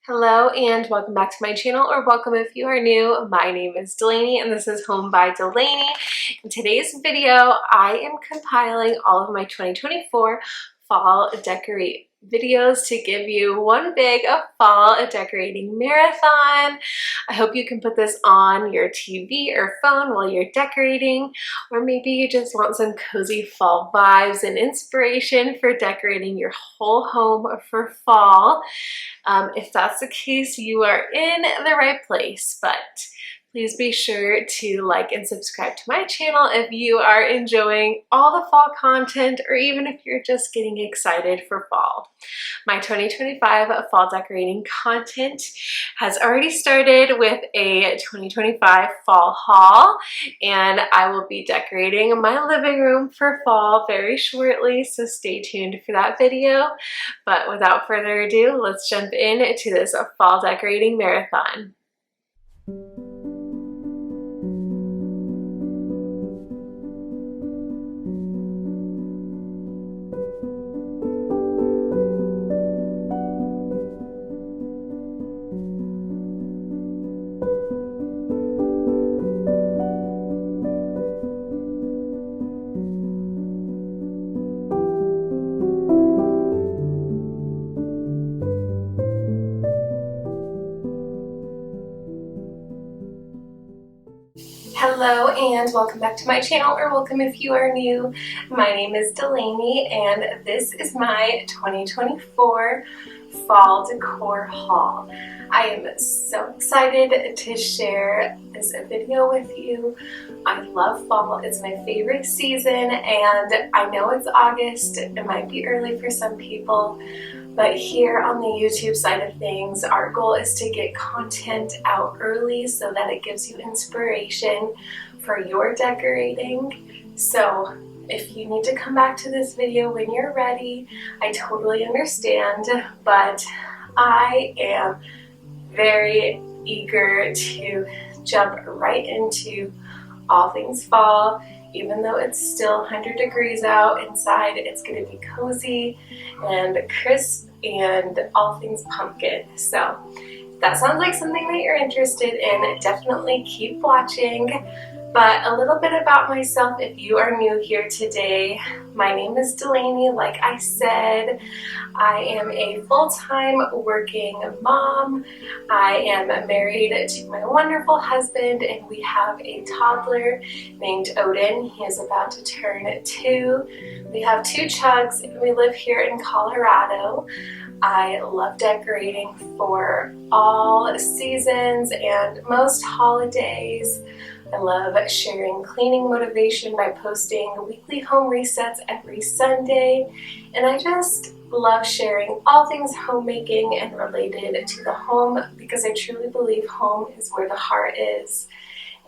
Hello and welcome back to my channel, or welcome if you are new. My name is Delaney and this is Home by Delaney. In today's video, I am compiling all of my 2024 fall decorate videos to give you one big fall decorating marathon. I hope you can put this on your TV or phone while you're decorating, or maybe you just want some cozy fall vibes and inspiration for decorating your whole home for fall. If that's the case, you are in the right place, but please be sure to like and subscribe to my channel if you are enjoying all the fall content, or even if you're just getting excited for fall. My 2025 fall decorating content has already started with a 2025 fall haul, and I will be decorating my living room for fall very shortly, so stay tuned for that video. But without further ado, let's jump into this fall decorating marathon. Hello and welcome back to my channel, or welcome if you are new. My name is Delaney and this is my 2024 fall decor haul. I am so excited to share this video with you. I love fall. It's my favorite season, and I know it's August. It might be early for some people, but here on the YouTube side of things, our goal is to get content out early so that it gives you inspiration for your decorating. So if you need to come back to this video when you're ready, I totally understand, but I am very eager to jump right into all things fall. Even though it's still 100 degrees out inside, it's going to be cozy and crisp and all things pumpkin. So if that sounds like something that you're interested in, definitely keep watching. But a little bit about myself if you are new here today. My name is Delaney. Like I said, I am a full-time working mom. I am married to my wonderful husband, and we have a toddler named Odin. He is about to turn 2. We have 2 chugs, and we live here in Colorado. I love decorating for all seasons and most holidays. I love sharing cleaning motivation by posting weekly home resets every Sunday, and I just love sharing all things homemaking and related to the home, because I truly believe home is where the heart is,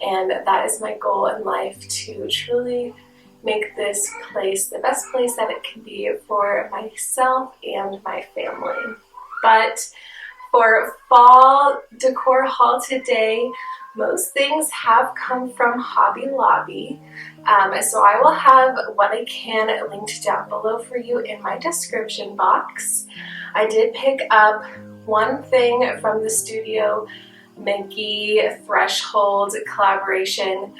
and that is my goal in life, to truly make this place the best place that it can be for myself and my family. But for fall decor haul today, most things have come from Hobby Lobby, so I will have what I can linked down below for you in my description box. I did pick up one thing from the Studio Minky Threshold collaboration,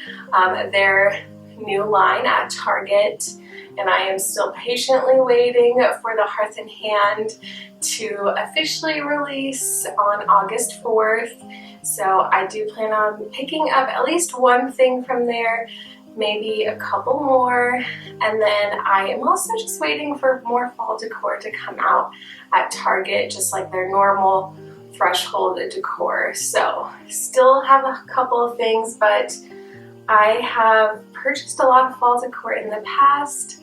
their new line at Target, and I am still patiently waiting for the Hearth and Hand to officially release on August 4th. So I do plan on picking up at least one thing from there, maybe a couple more, and then I am also just waiting for more fall decor to come out at Target, just like their normal Threshold decor. So still have a couple of things, but I have purchased a lot of fall decor in the past,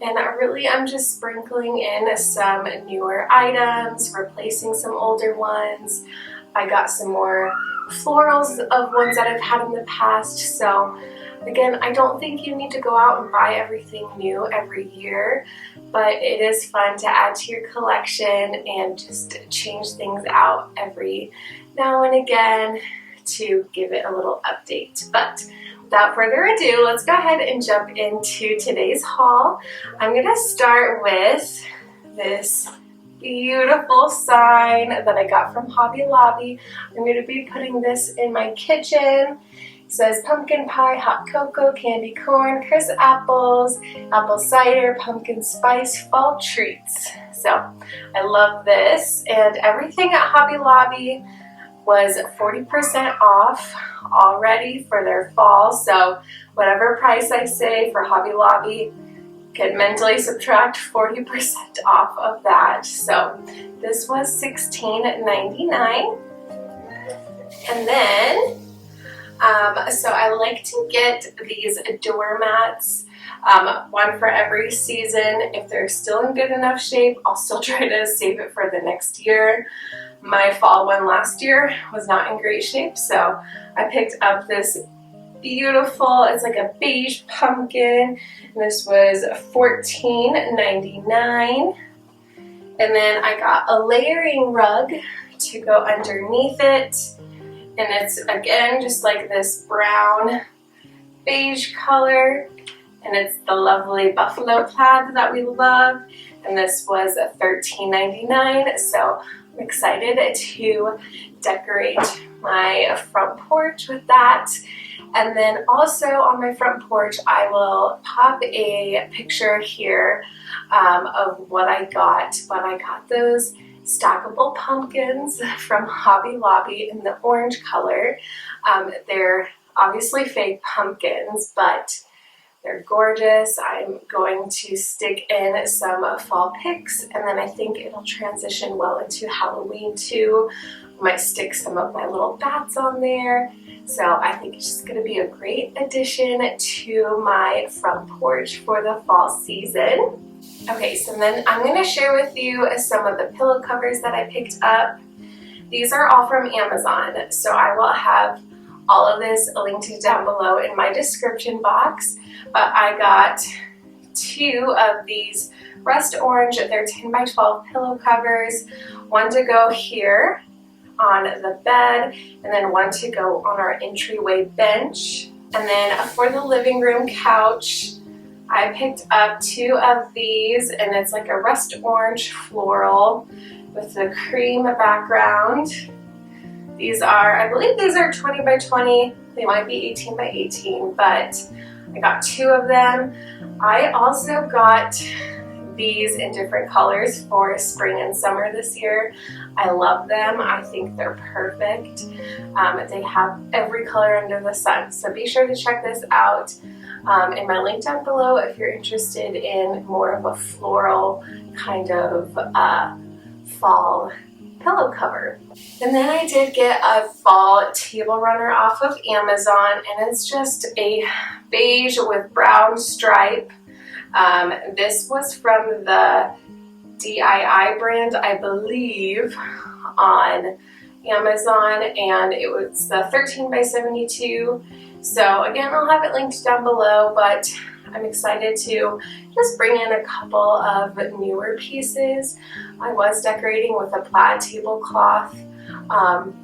and I'm just sprinkling in some newer items, replacing some older ones. I got some more florals of ones that I've had in the past. So again, I don't think you need to go out and buy everything new every year, but it is fun to add to your collection and just change things out every now and again to give it a little update. But without further ado, let's go ahead and jump into today's haul. I'm going to start with this beautiful sign that I got from Hobby Lobby. I'm going to be putting this in my kitchen. It says pumpkin pie, hot cocoa, candy corn, crisp apples, apple cider, pumpkin spice, fall treats. So I love this, and everything at Hobby Lobby was 40% off already for their fall. So whatever price I say for Hobby Lobby, can mentally subtract 40% off of that. So this was $16.99. And then, so I like to get these doormats, one for every season. If they're still in good enough shape, I'll still try to save it for the next year. My fall one last year was not in great shape, so I picked up this beautiful, it's like a beige pumpkin, and this was $14.99. And then I got a layering rug to go underneath it, and it's again just like this brown beige color, and it's the lovely buffalo plaid that we love, and this was $13.99. So I'm excited to decorate my front porch with that. And then also on my front porch, I will pop a picture here of what I got when I got those stackable pumpkins from Hobby Lobby in the orange color. They're obviously fake pumpkins, but they're gorgeous. I'm going to stick in some fall pics, and then I think it'll transition well into Halloween too. I might stick some of my little bats on there. So I think it's just going to be a great addition to my front porch for the fall season. Okay, so then I'm going to share with you some of the pillow covers that I picked up. These are all from Amazon, so I will have all of this linked down below in my description box. But I got 2 of these rust orange, they're 10 by 12 pillow covers, one to go here on the bed, and then one to go on our entryway bench. And then for the living room couch, I picked up 2 of these, and it's like a rust orange floral with the cream background. These are, I believe these are 20 by 20. They might be 18 by 18, but I got 2 of them. I also got these in different colors for spring and summer this year. I love them. I think they're perfect. They have every color under the sun, so be sure to check this out in my link down below if you're interested in more of a floral kind of fall pillow cover. And then I did get a fall table runner off of Amazon, and it's just a beige with brown stripe. This was from the DIY brand, I believe, on Amazon, and it was the 13 by 72. So again, I'll have it linked down below, but I'm excited to just bring in a couple of newer pieces. I was decorating with a plaid tablecloth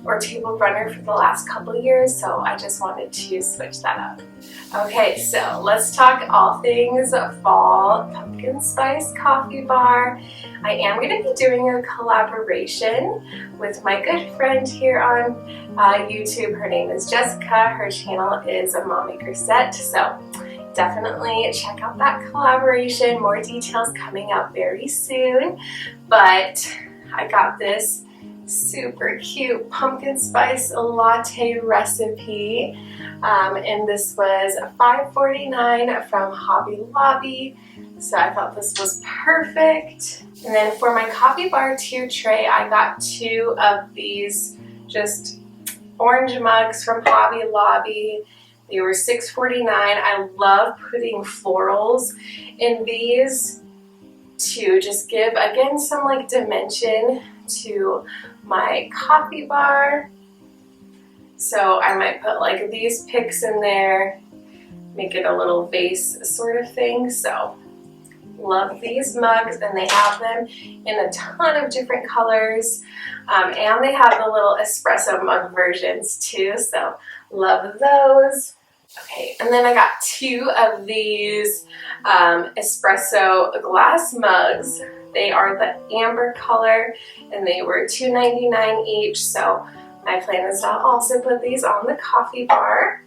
or table runner for the last couple years, so I just wanted to switch that up. Okay, so let's talk all things fall pumpkin spice coffee bar. I am going to be doing a collaboration with my good friend here on YouTube. Her name is Jessica. Her channel is Mommy Grisette, so definitely check out that collaboration. More details coming out very soon. But I got this super cute pumpkin spice latte recipe, and this was $5.49 from Hobby Lobby, so I thought this was perfect. And then for my coffee bar tier tray, I got 2 of these just orange mugs from Hobby Lobby. They were $6.49. I love putting florals in these to just give, again, some like dimension to my coffee bar. So I might put like these picks in there, make it a little vase sort of thing. So love these mugs, and they have them in a ton of different colors, and they have the little espresso mug versions too, so love those. Okay, and then I got 2 of these espresso glass mugs. They are the amber color and they were $2.99 each. So my plan is to also put these on the coffee bar.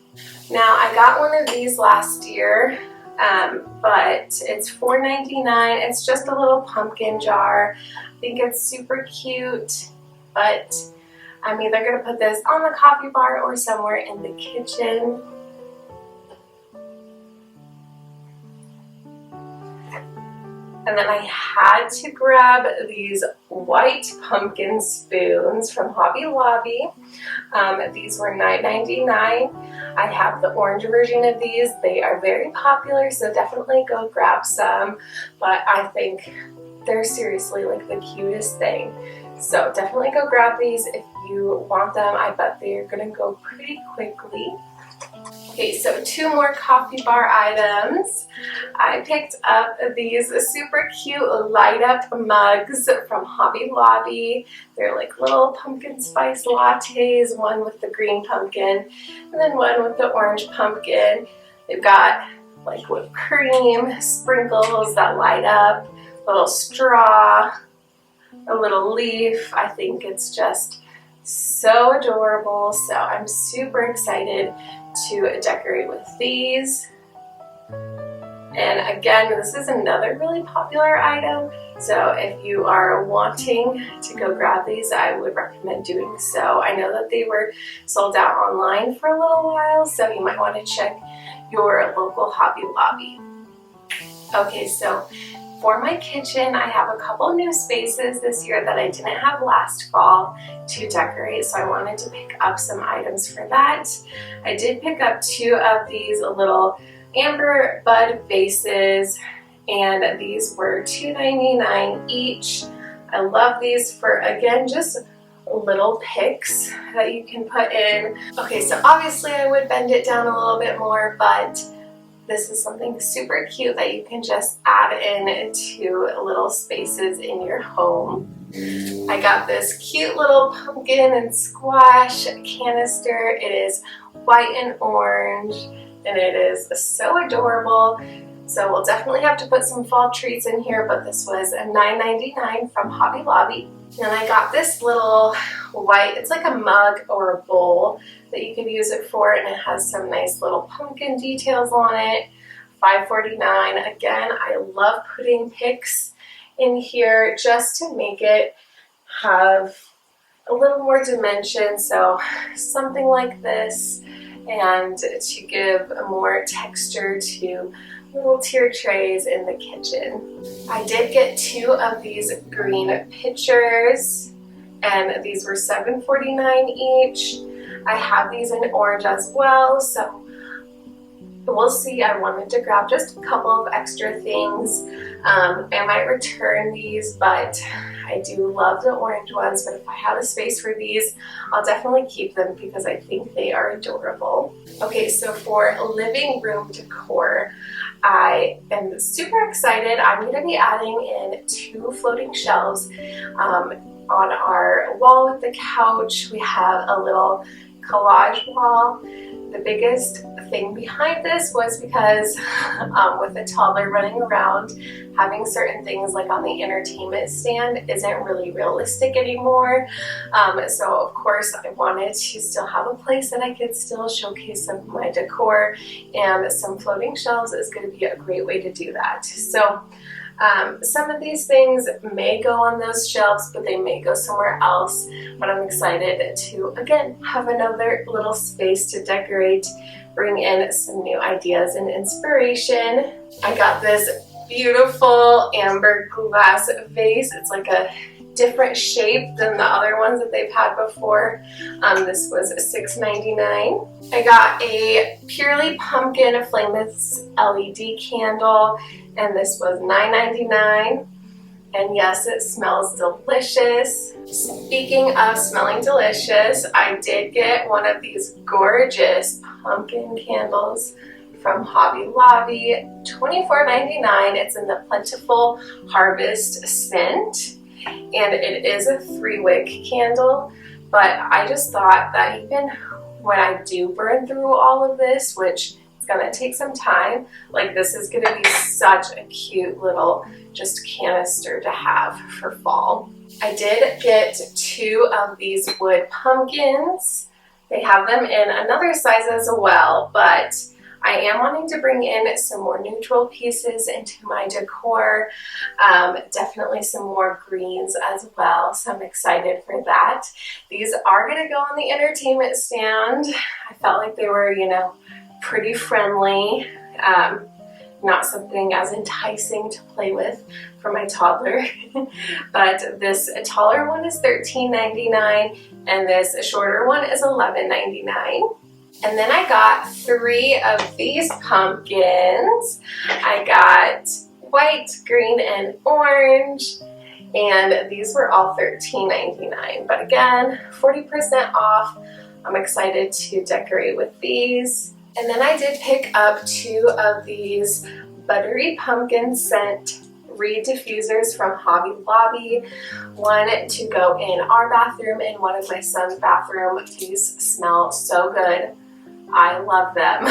Now I got one of these last year, but it's $4.99. It's just a little pumpkin jar. I think it's super cute, but I'm either going to put this on the coffee bar or somewhere in the kitchen. And then I had to grab these white pumpkin spoons from Hobby Lobby. These were $9.99. I have the orange version of these. They are very popular, so definitely go grab some. But I think they're seriously like the cutest thing. So definitely go grab these if you want them. I bet they're gonna go pretty quickly. Okay, so 2 more coffee bar items. I picked up these super cute light up mugs from Hobby Lobby. They're like little pumpkin spice lattes, one with the green pumpkin and then one with the orange pumpkin. They've got like whipped cream, sprinkles that light up, little straw, a little leaf. I think it's just so adorable. So I'm super excited to decorate with these. And again, this is another really popular item, so if you are wanting to go grab these, I would recommend doing so. I know that they were sold out online for a little while, so you might want to check your local Hobby Lobby. Okay, so for my kitchen, I have a couple new spaces this year that I didn't have last fall to decorate, so I wanted to pick up some items for that. I did pick up 2 of these little amber bud vases, and these were $2.99 each. I love these for, again, just little picks that you can put in. Okay, so obviously I would bend it down a little bit more, but this is something super cute that you can just add in to little spaces in your home. I got this cute little pumpkin and squash canister. It is white and orange, and it is so adorable. So we'll definitely have to put some fall treats in here, but this was $9.99 from Hobby Lobby. And I got this little white, it's like a mug or a bowl that you can use it for, and it has some nice little pumpkin details on it. $5.49. Again, I love putting picks in here just to make it have a little more dimension. So something like this, and to give more texture to little tier trays in the kitchen. I did get 2 of these green pitchers, and these were $7.49 each. I have these in orange as well, so we'll see. I wanted to grab just a couple of extra things. I might return these, but I do love the orange ones, but if I have a space for these, I'll definitely keep them because I think they are adorable. Okay, so for living room decor, I am super excited. I'm going to be adding in 2 floating shelves on our wall with the couch. We have a little collage wall. The biggest thing behind this was because with a toddler running around, having certain things like on the entertainment stand isn't really realistic anymore. So of course I wanted to still have a place that I could still showcase some of my decor, and some floating shelves is going to be a great way to do that. So some of these things may go on those shelves, but they may go somewhere else. But I'm excited to, again, have another little space to decorate, bring in some new ideas and inspiration. I got this beautiful amber glass vase. It's like a different shape than the other ones that they've had before. This was $6.99. I got a purely pumpkin flameless LED candle, and this was $9.99. And yes, it smells delicious. Speaking of smelling delicious, I did get one of these gorgeous pumpkin candles from Hobby Lobby, $24.99. It's in the Plentiful Harvest scent, and it is a 3-wick candle, but I just thought that even when I do burn through all of this, which it's gonna take some time. Like, this is gonna be such a cute little just canister to have for fall. I did get 2 of these wood pumpkins. They have them in another size as well, but I am wanting to bring in some more neutral pieces into my decor. Definitely some more greens as well, so I'm excited for that. These are going to go on the entertainment stand. I felt like they were, you know, pretty friendly. Not something as enticing to play with for my toddler. But this taller one is $13.99 and this shorter one is $11.99. And then I got 3 of these pumpkins. I got white, green, and orange, and these were all $13.99. But again, 40% off. I'm excited to decorate with these. And then I did pick up 2 of these buttery pumpkin scent reed diffusers from Hobby Lobby. One to go in our bathroom and one in my son's bathroom. These smell so good. I love them.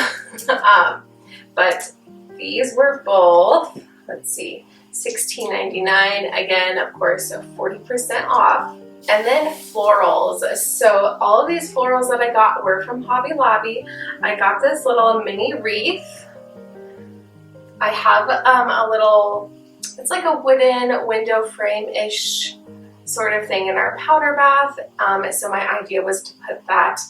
But these were both, let's see, $16.99. Again, of course, 40% off. And then florals. So all of these florals that I got were from Hobby Lobby. I got this little mini wreath. I have a little, it's like a wooden window frame-ish sort of thing in our powder bath. So my idea was to put that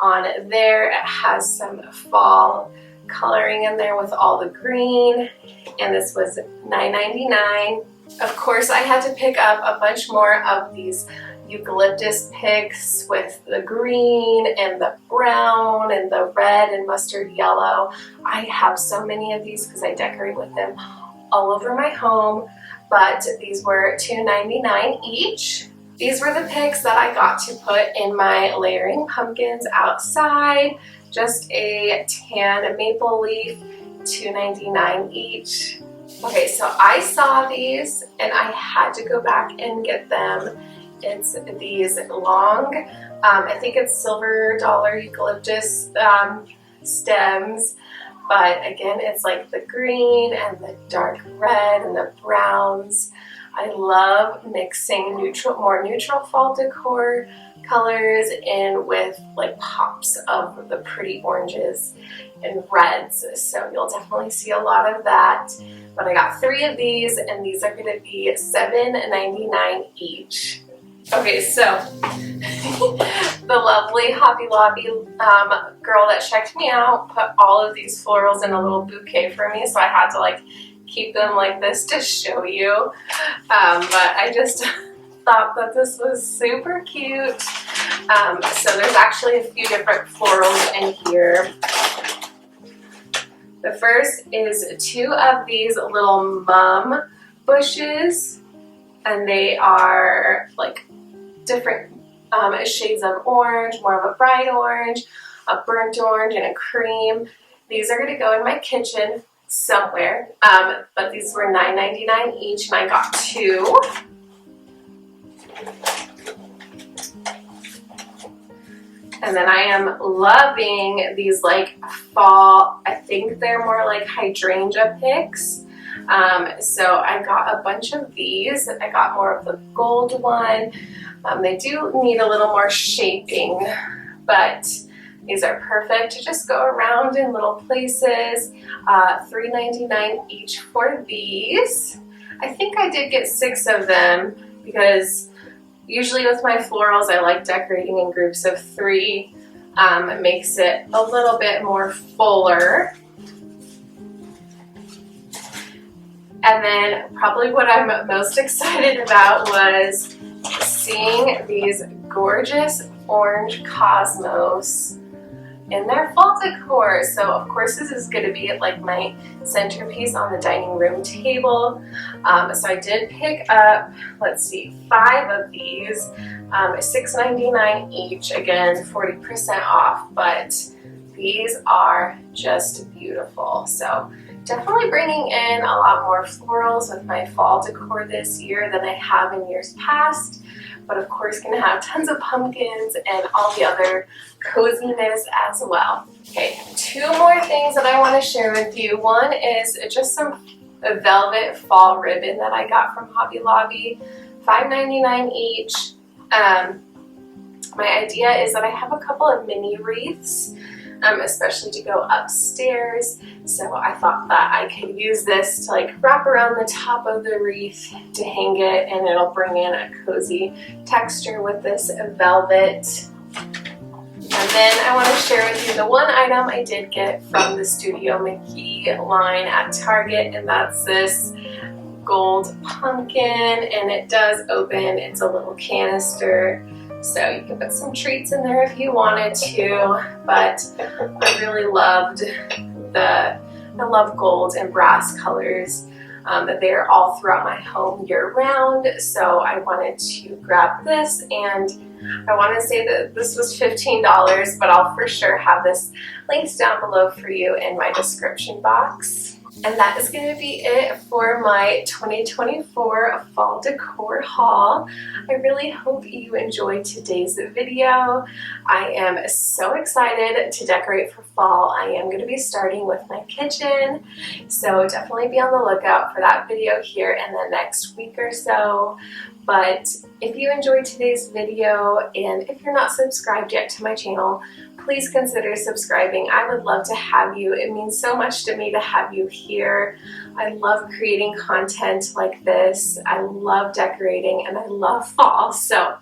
on there. It has some fall coloring in there with all the green, and this was $9.99. Of course, I had to pick up a bunch more of these eucalyptus picks with the green and the brown and the red and mustard yellow. I have so many of these because I decorate with them all over my home, but these were $2.99 each. These were the picks that I got to put in my layering pumpkins outside. Just a tan maple leaf, $2.99 each. Okay, so I saw these and I had to go back and get them. It's these long, I think it's silver dollar eucalyptus stems. But again, it's like the green and the dark red and the browns. I love mixing more neutral fall decor colors in with like pops of the pretty oranges and reds. So you'll definitely see a lot of that. But I got 3 of these and these are going to be $7.99 each. Okay, so the lovely Hobby Lobby girl that checked me out put all of these florals in a little bouquet for me, so I had to like keep them like this to show you. But I just thought that this was super cute. So there's actually a few different florals in here. The first is 2 of these little mum bushes, and they are like different shades of orange, more of a bright orange, a burnt orange, and a cream. These are going to go in my kitchen somewhere, but these were $9.99 each, and I got 2. And then I am loving these like fall, I think they're more like hydrangea picks. So I got a bunch of these. I got more of the gold one. They do need a little more shaping, but these are perfect to just go around in little places. $3.99 each for these. I think I did get 6 of them because usually with my florals I like decorating in groups of 3. It makes it a little bit more fuller. And then probably what I'm most excited about was seeing these gorgeous orange cosmos in their fall decor. So of course this is going to be like my centerpiece on the dining room table. So I did pick up, let's see, 5 of these, $6.99 each, again 40% off, but these are just beautiful. So definitely bringing in a lot more florals with my fall decor this year than I have in years past. but of course gonna have tons of pumpkins and all the other coziness as well. Okay, two more things that I want to share with you. One is just some velvet fall ribbon that I got from Hobby Lobby, $5.99 each. My idea is that I have a couple of mini wreaths, especially to go upstairs. So I thought that I could use this to like wrap around the top of the wreath to hang it, and it'll bring in a cozy texture with this velvet. And then I want to share with you the one item I did get from the Studio McKee line at Target, and that's this gold pumpkin, and it does open. It's a little canister, so you can put some treats in there if you wanted to, but I really loved I love gold and brass colors. They're all throughout my home year round, so I wanted to grab this, and I want to say that this was $15, but I'll for sure have this linked down below for you in my description box. And that is going to be it for my 2024 fall decor haul. I really hope you enjoyed today's video. I am so excited to decorate for fall. I am going to be starting with my kitchen, so definitely be on the lookout for that video here in the next week or so. But if you enjoyed today's video, and if you're not subscribed yet to my channel, please consider subscribing. I would love to have you. It means so much to me to have you here. I love creating content like this. I love decorating, and I love fall. So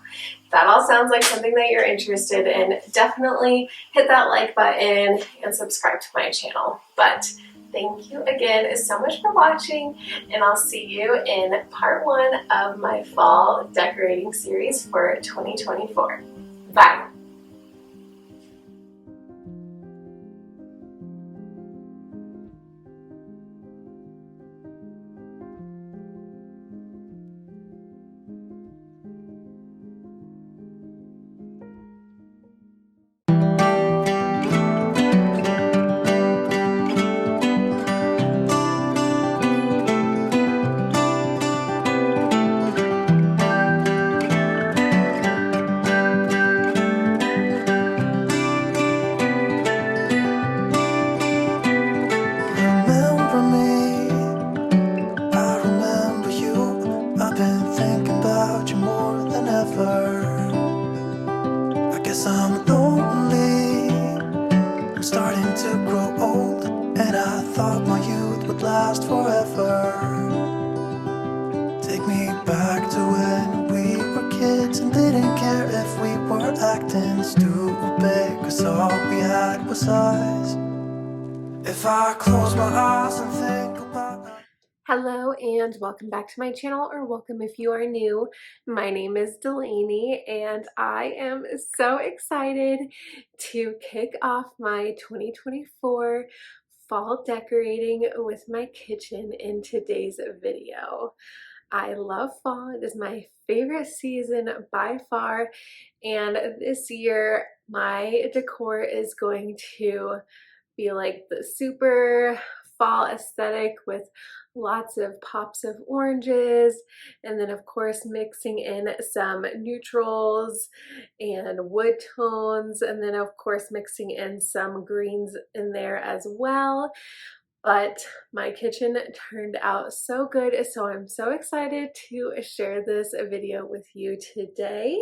if that all sounds like something that you're interested in, definitely hit that like button and subscribe to my channel. But thank you again so much for watching, and I'll see you in part 1 of my fall decorating series for 2024. Bye. I'm lonely, I'm starting to grow old, and I thought my youth would last forever. Take me back to when we were kids and didn't care if we were acting stupid, 'cause all we had was us. If I close my eyes and think about Hello and welcome back to my channel, or welcome if you are new. My name is Delaney, and I am so excited to kick off my 2024 fall decorating with my kitchen in today's video. I love fall. It is my favorite season by far, and this year my decor is going to be like the super fall aesthetic with lots of pops of oranges, and then of course mixing in some neutrals and wood tones, and then of course mixing in some greens in there as well. But my kitchen turned out so good, so I'm so excited to share this video with you today.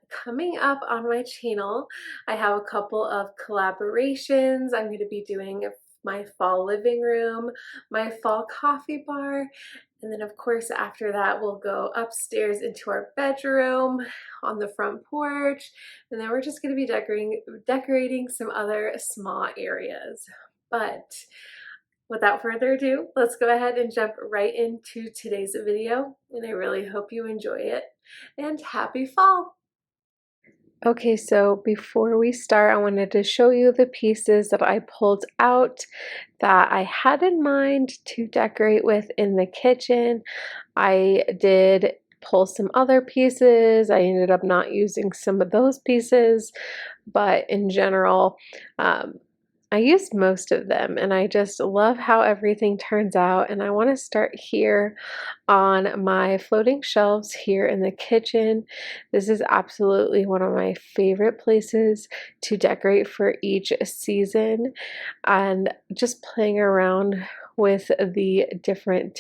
Coming up on my channel, I have a couple of collaborations. I'm going to be doing my fall living room, my fall coffee bar, and then of course after that we'll go upstairs into our bedroom on the front porch, and then we're just going to be decorating some other small areas. But without further ado, let's go ahead and jump right into today's video, and I really hope you enjoy it, and happy fall! Okay, so before we start, I wanted to show you the pieces that I pulled out that I had in mind to decorate with in the kitchen. I did pull some other pieces. I ended up not using some of those pieces, but in general, I used most of them, and I just love how everything turns out. And I want to start here on my floating shelves here in the kitchen. This is absolutely one of my favorite places to decorate for each season, and just playing around with the different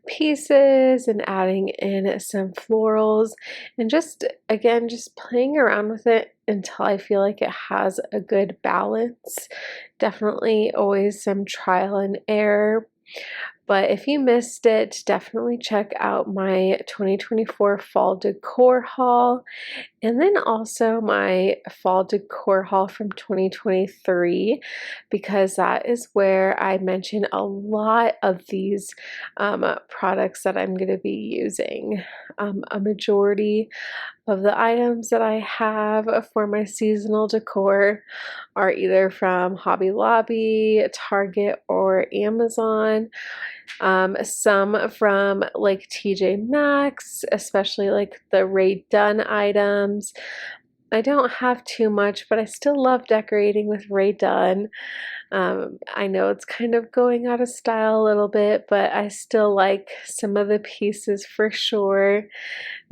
pieces and adding in some florals, and just again just playing around with it until I feel like it has a good balance. Definitely always some trial and error. But if you missed it, definitely check out my 2024 fall decor haul, and then also my fall decor haul from 2023, because that is where I mention a lot of these products that I'm going to be using. A majority of the items that I have for my seasonal decor are either from Hobby Lobby, Target, or Amazon. Some from like TJ Maxx, especially like the Rae Dunn items. I don't have too much, but I still love decorating with Rae Dunn. I know it's kind of going out of style a little bit, but I still like some of the pieces for sure.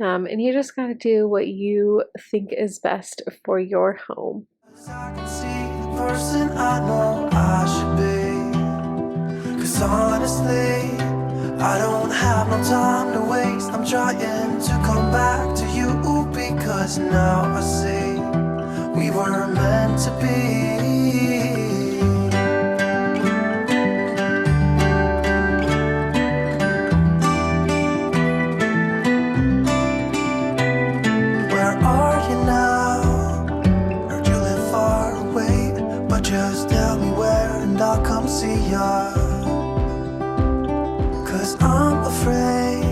And you just got to do what you think is best for your home. I can see the person I know I should be. 'Cause honestly, I don't have no time to waste. I'm trying to come back to you, because now I see we were meant to be. Where are you now? Heard you live far away, but just tell me where and I'll come see ya. 'Cause I'm afraid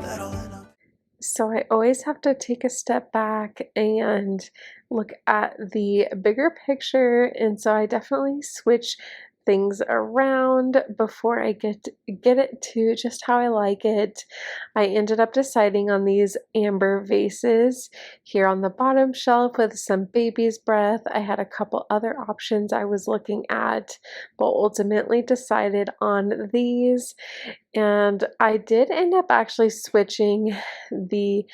that I'll end up. So I always have to take a step back and look at the bigger picture, and so I definitely switch things around before I get it to just how I like it. I ended up deciding on these amber vases here on the bottom shelf with some baby's breath. I had a couple other options I was looking at, but ultimately decided on these. And I did end up actually switching the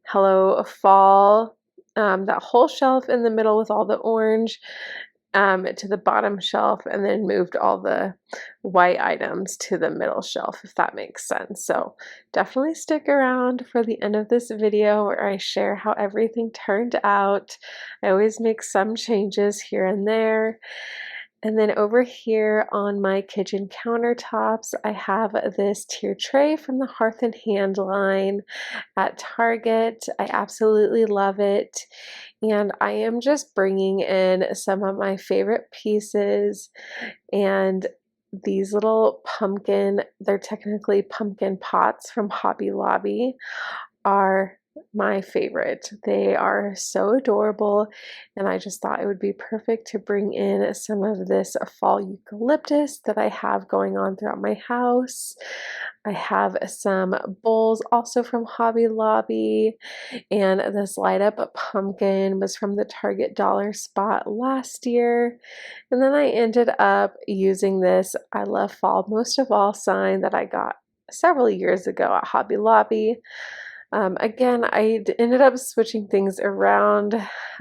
Hello Fall, that whole shelf in the middle with all the orange, to the bottom shelf, and then moved all the white items to the middle shelf, if that makes sense. So definitely stick around for the end of this video where I share how everything turned out. I always make some changes here and there. And then over here on my kitchen countertops, I have this tier tray from the Hearth and Hand line at Target. I absolutely love it. And I am just bringing in some of my favorite pieces, and these little pumpkin, they're technically pumpkin pots from Hobby Lobby, are my favorite. They are so adorable, and I just thought it would be perfect to bring in some of this fall eucalyptus that I have going on throughout my house. I have some bowls also from Hobby Lobby, and this light up pumpkin was from the Target dollar spot last year. And then I ended up using this I love fall most of all sign that I got several years ago at Hobby Lobby. Again, I ended up switching things around.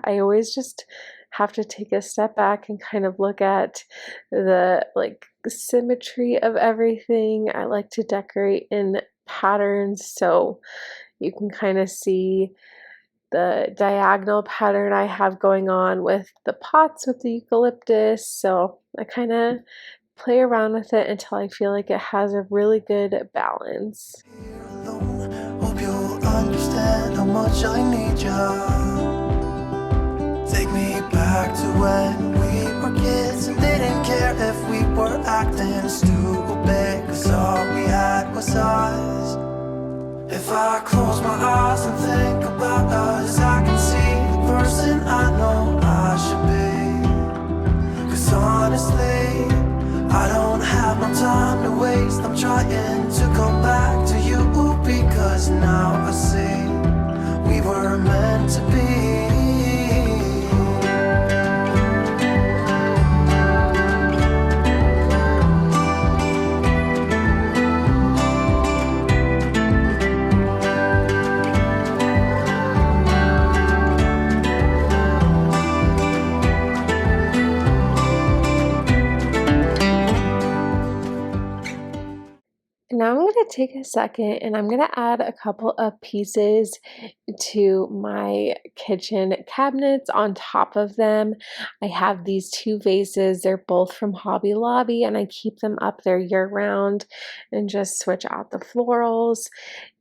I always just have to take a step back and kind of look at the symmetry of everything. I like to decorate in patterns, so you can kind of see the diagonal pattern I have going on with the pots with the eucalyptus. So I kind of play around with it until I feel like it has a really good balance. Hope you'll understand how much I need ya. Take me back to when we were kids and didn't care if we were acting stupid, 'cause all we had was us. If I close my eyes and think about us, I can see the person I know I should be. 'Cause honestly, I don't have no time to waste. I'm trying to come back to you, because now I see we were meant to be. to take a second and I'm going to add a couple of pieces to my kitchen cabinets on top of them. I have these two vases. They're both from Hobby Lobby and I keep them up there year round and just switch out the florals.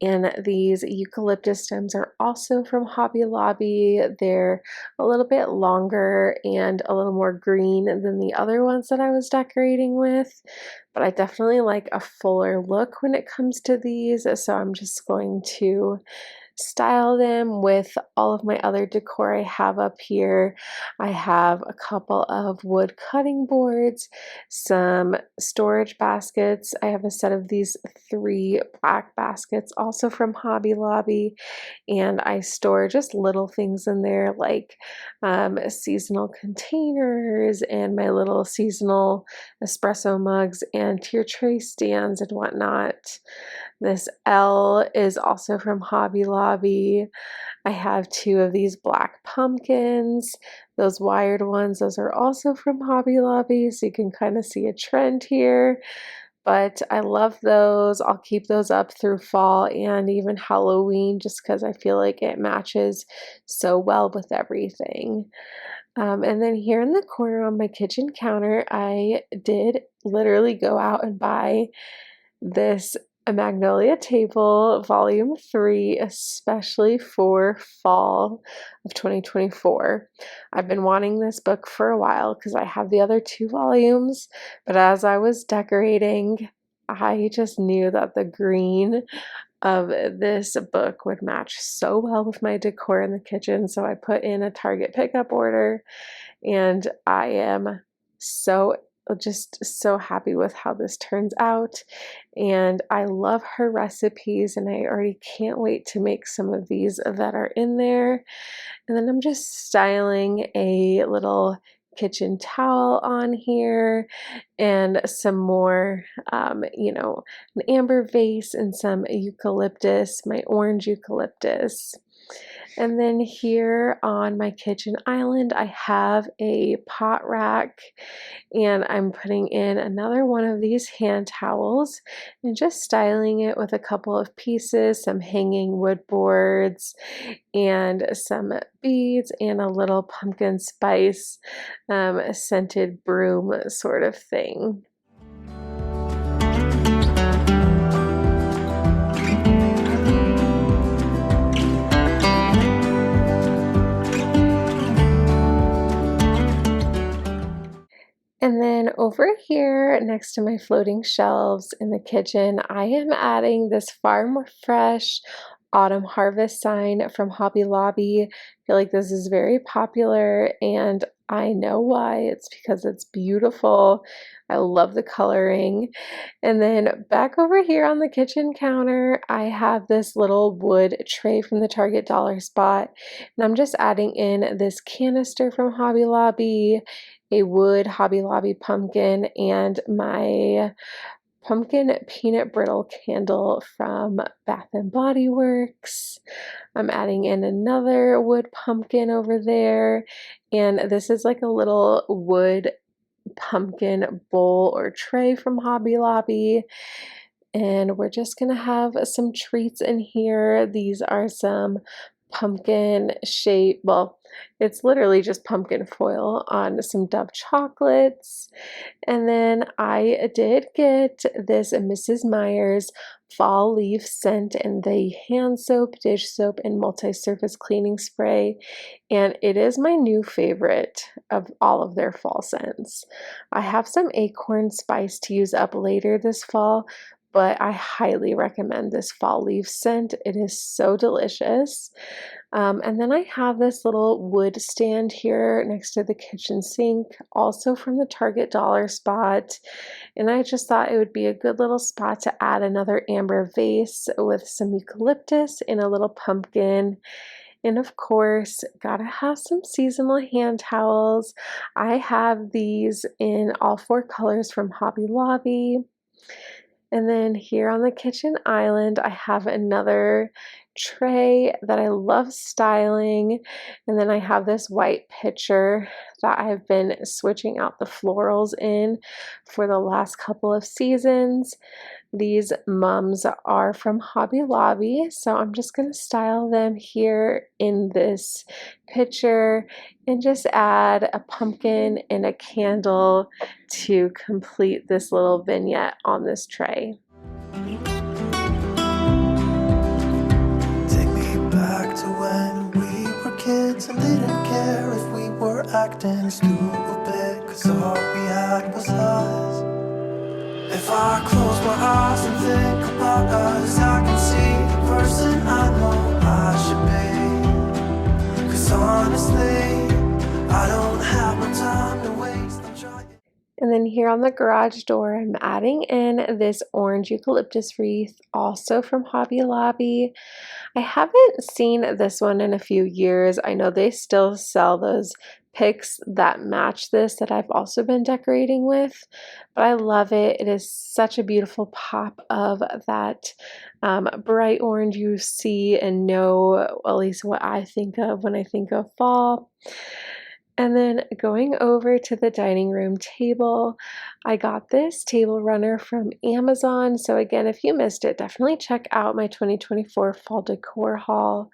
And these eucalyptus stems are also from Hobby Lobby. They're a little bit longer and a little more green than the other ones that I was decorating with. But I definitely like a fuller look when it comes to these. So I'm just going to style them with all of my other decor I have up here. I have a couple of wood cutting boards, some storage baskets. I have a set of these 3 black baskets also from Hobby Lobby, and I store just little things in there like seasonal containers and my little seasonal espresso mugs and tier tray stands and whatnot. This L is also from Hobby Lobby. I have 2 of these black pumpkins. Those wired ones, those are also from Hobby Lobby, so you can kind of see a trend here. But I love those. I'll keep those up through fall and even Halloween just because I feel like it matches so well with everything. And then here in the corner on my kitchen counter, I did literally go out and buy this A Magnolia Table Volume 3, especially for fall of 2024. I've been wanting this book for a while because I have the other 2 volumes, but as I was decorating, I just knew that the green of this book would match so well with my decor in the kitchen, so I put in a Target pickup order, and I am just so happy with how this turns out. And I love her recipes and I already can't wait to make some of these that are in there. And then I'm just styling a little kitchen towel on here and some more an amber vase and some eucalyptus, my orange eucalyptus. And then here on my kitchen island, I have a pot rack and I'm putting in another one of these hand towels and just styling it with a couple of pieces, some hanging wood boards and some beads and a little pumpkin spice scented broom sort of thing. And then over here next to my floating shelves in the kitchen, I am adding this Farm Fresh Autumn Harvest sign from Hobby Lobby. I feel like this is very popular and I know why. It's because it's beautiful. I love the coloring. And then back over here on the kitchen counter, I have this little wood tray from the Target Dollar Spot. And I'm just adding in this canister from Hobby Lobby, a wood Hobby Lobby pumpkin, and my pumpkin peanut brittle candle from Bath and Body Works. I'm adding in another wood pumpkin over there, and this is like a little wood pumpkin bowl or tray from Hobby Lobby. And we're just gonna have some treats in here. These are some pumpkin shape, well, it's literally just pumpkin foil on some Dove chocolates. And then I did get this Mrs. Meyer's fall leaf scent and the hand soap, dish soap, and multi-surface cleaning spray. And it is my new favorite of all of their fall scents. I have some acorn spice to use up later this fall, but I highly recommend this fall leaf scent. It is so delicious. And then I have this little wood stand here next to the kitchen sink, also from the Target Dollar Spot. And I just thought it would be a good little spot to add another amber vase with some eucalyptus and a little pumpkin. And of course, gotta have some seasonal hand towels. I have these in all 4 colors from Hobby Lobby. And then here on the kitchen island, I have another tray that I love styling. And then I have this white pitcher that I've been switching out the florals in for the last couple of seasons. These mums are from Hobby Lobby, so I'm just going to style them here in this pitcher and just add a pumpkin and a candle to complete this little vignette on this tray. Take me back to when we were kids and didn't care if we were acting stupid, 'cause all we had was us. If I close my eyes and think about us, I can see the person I know I should be. 'Cause honestly, I don't have no time to waste. I'm trying. And then here on the garage door, I'm adding in this orange eucalyptus wreath, also from Hobby Lobby. I haven't seen this one in a few years. I know they still sell those picks that match this that I've also been decorating with, but I love it. It is such a beautiful pop of that bright orange you see and know, at least what I think of when I think of fall. And then going over to the dining room table, I got this table runner from Amazon. So again, if you missed it, definitely check out my 2024 fall decor haul.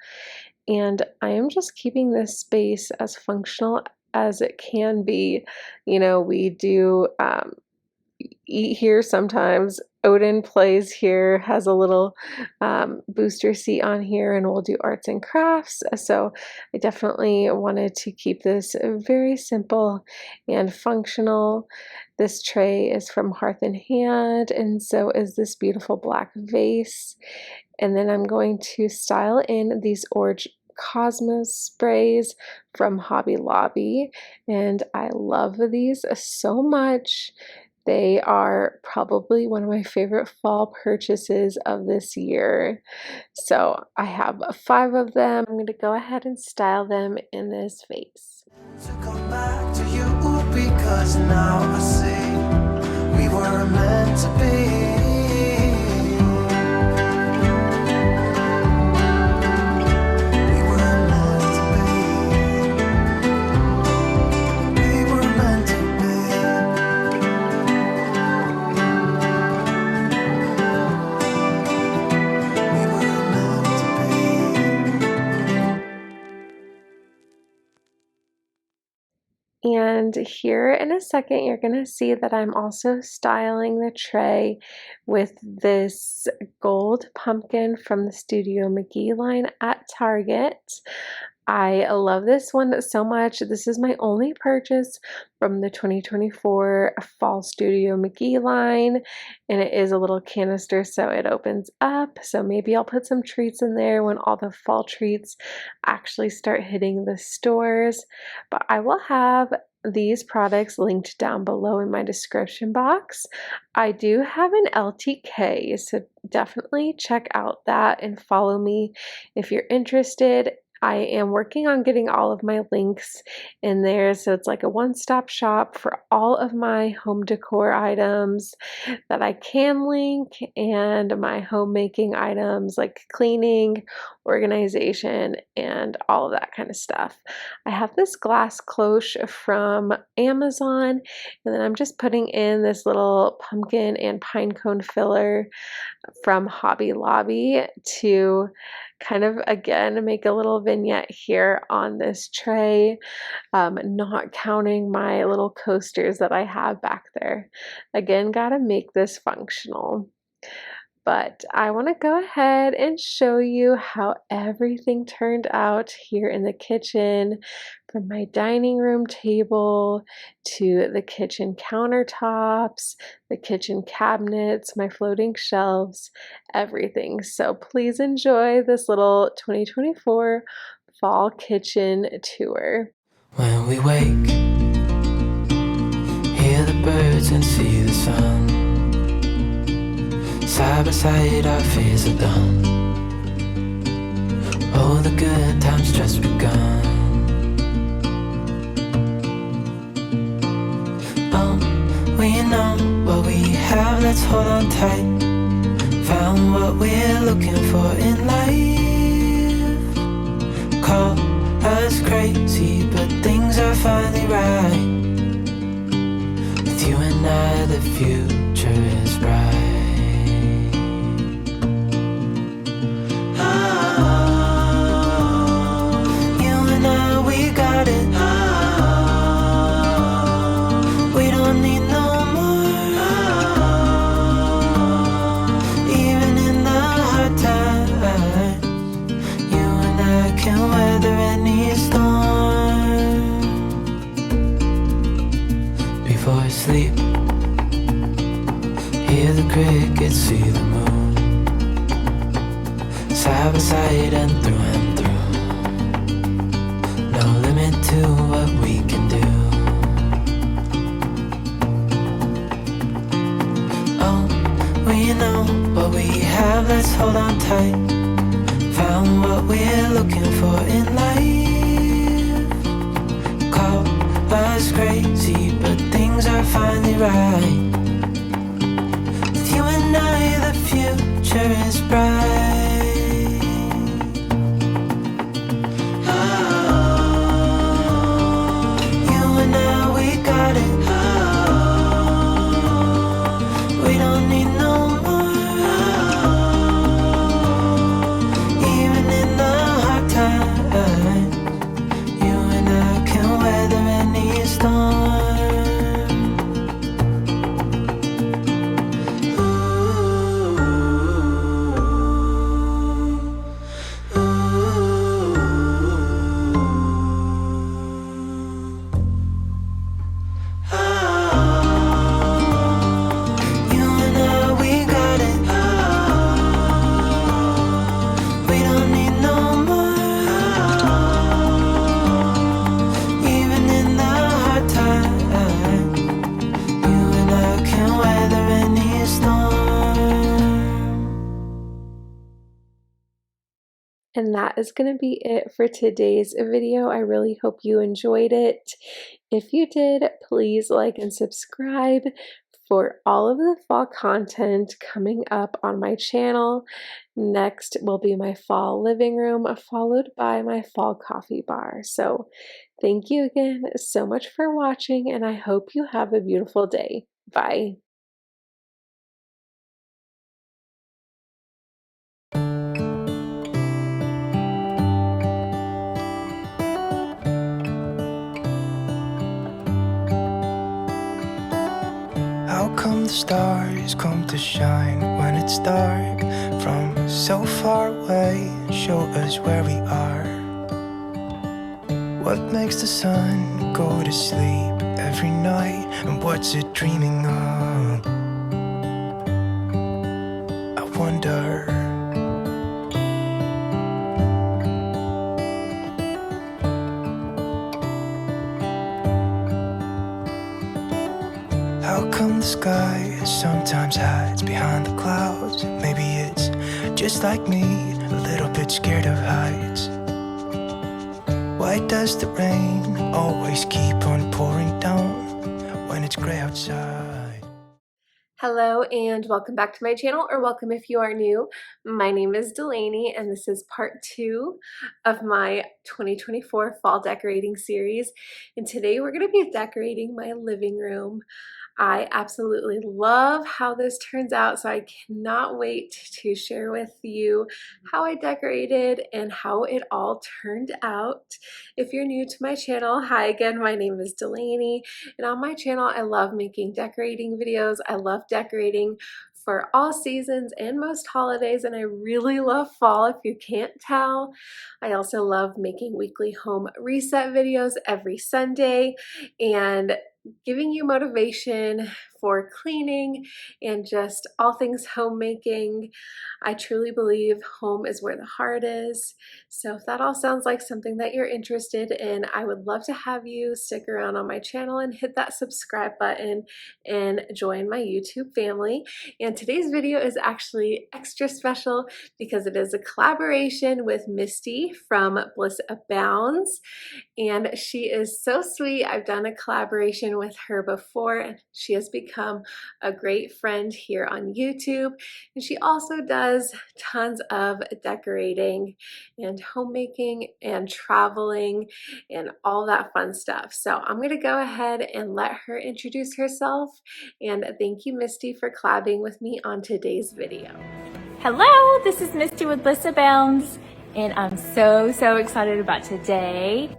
And I am just keeping this space as functional as it can be. You know, we do eat here sometimes. Odin plays here, has a little booster seat on here, and we'll do arts and crafts. So I definitely wanted to keep this very simple and functional. This tray is from Hearth and Hand, and so is this beautiful black vase. And then I'm going to style in these orange coziness sprays from Hobby Lobby, and I love these so much. They are probably one of my favorite fall purchases of this year. So I have 5 of them. I'm going to go ahead and style them in this vase. To come back to you, because now I see we were meant to be. And here in a second, you're going to see that I'm also styling the tray with this gold pumpkin from the Studio McGee line at Target. I love this one so much. This is my only purchase from the 2024 Fall Studio McGee line, and it is a little canister, so it opens up. So maybe I'll put some treats in there when all the fall treats actually start hitting the stores. But I will have these products linked down below in my description box. I do have an LTK, so definitely check out that and follow me if you're interested. I am working on getting all of my links in there, so it's like a one-stop shop for all of my home decor items that I can link, and my homemaking items like cleaning, organization, and all of that kind of stuff. I have this glass cloche from Amazon, and then I'm just putting in this little pumpkin and pine cone filler from Hobby Lobby to kind of again make a little vignette here on this tray, not counting my little coasters that I have back there. Again, gotta make this functional. But I want to go ahead and show you how everything turned out here in the kitchen, from my dining room table to the kitchen countertops, the kitchen cabinets, my floating shelves, everything. So please enjoy this little 2024 fall kitchen tour. When we wake, hear the birds and see the sun. Side by side our fears are done. All the good times just begun. We know what we have, let's hold on tight. Found what we're looking for in life. Call us crazy, but things are finally right. With you and I, the future is bright. Oh, you and I, we got it. Oh, we don't need no more. Oh, even in the hard times, you and I can weather any storm. Before I sleep, hear the crickets, see the moon, side by side and through. No limit to what we can do. Oh, we know what we have, let's hold on tight. Found what we're looking for in life. Call us crazy, but things are finally right. With you and I, the future is bright. Oh, you and I, we got it. Oh, we don't need no more. Even in the hard times, you and I can weather any storm. You and I, we got it. We don't need no more. Even in the hard times, you and I can weather any storm. And that is going to be it for today's video. I really hope you enjoyed it. If you did, please like and subscribe for all of the fall content coming up on my channel. Next will be my fall living room, followed by my fall coffee bar. So thank you again so much for watching, and I hope you have a beautiful day. Bye. How come the stars come to shine when it's dark from so far away and show us where we are? What makes the sun go to sleep every night, and what's it dreaming of? I wonder. How come the sky sometimes hides behind the clouds? Maybe it's just like me, a little bit scared of heights. Why does the rain always keep on pouring down when it's gray outside? Hello and welcome back to my channel, or welcome if you are new. My name is Delaney and this is part 2 of my 2024 fall decorating series. And today we're going to be decorating my living room. I absolutely love how this turns out, so I cannot wait to share with you how I decorated and how it all turned out. If you're new to my channel, hi again, my name is Delaney, and on my channel I love making decorating videos. I love decorating for all seasons and most holidays, and I really love fall if you can't tell. I also love making weekly home reset videos every Sunday and giving you motivation for cleaning and just all things homemaking. I truly believe home is where the heart is. So if that all sounds like something that you're interested in, I would love to have you stick around on my channel and hit that subscribe button and join my YouTube family. And today's video is actually extra special because it is a collaboration with Misty from Bliss Abounds. And she is so sweet. I've done a collaboration with her before, and she has become become a great friend here on YouTube. And she also does tons of decorating and homemaking and traveling and all that fun stuff. So I'm going to go ahead and let her introduce herself. And thank you, Misty, for collabing with me on today's video. Hello, this is Misty with Bliss Abounds, and I'm so excited about today.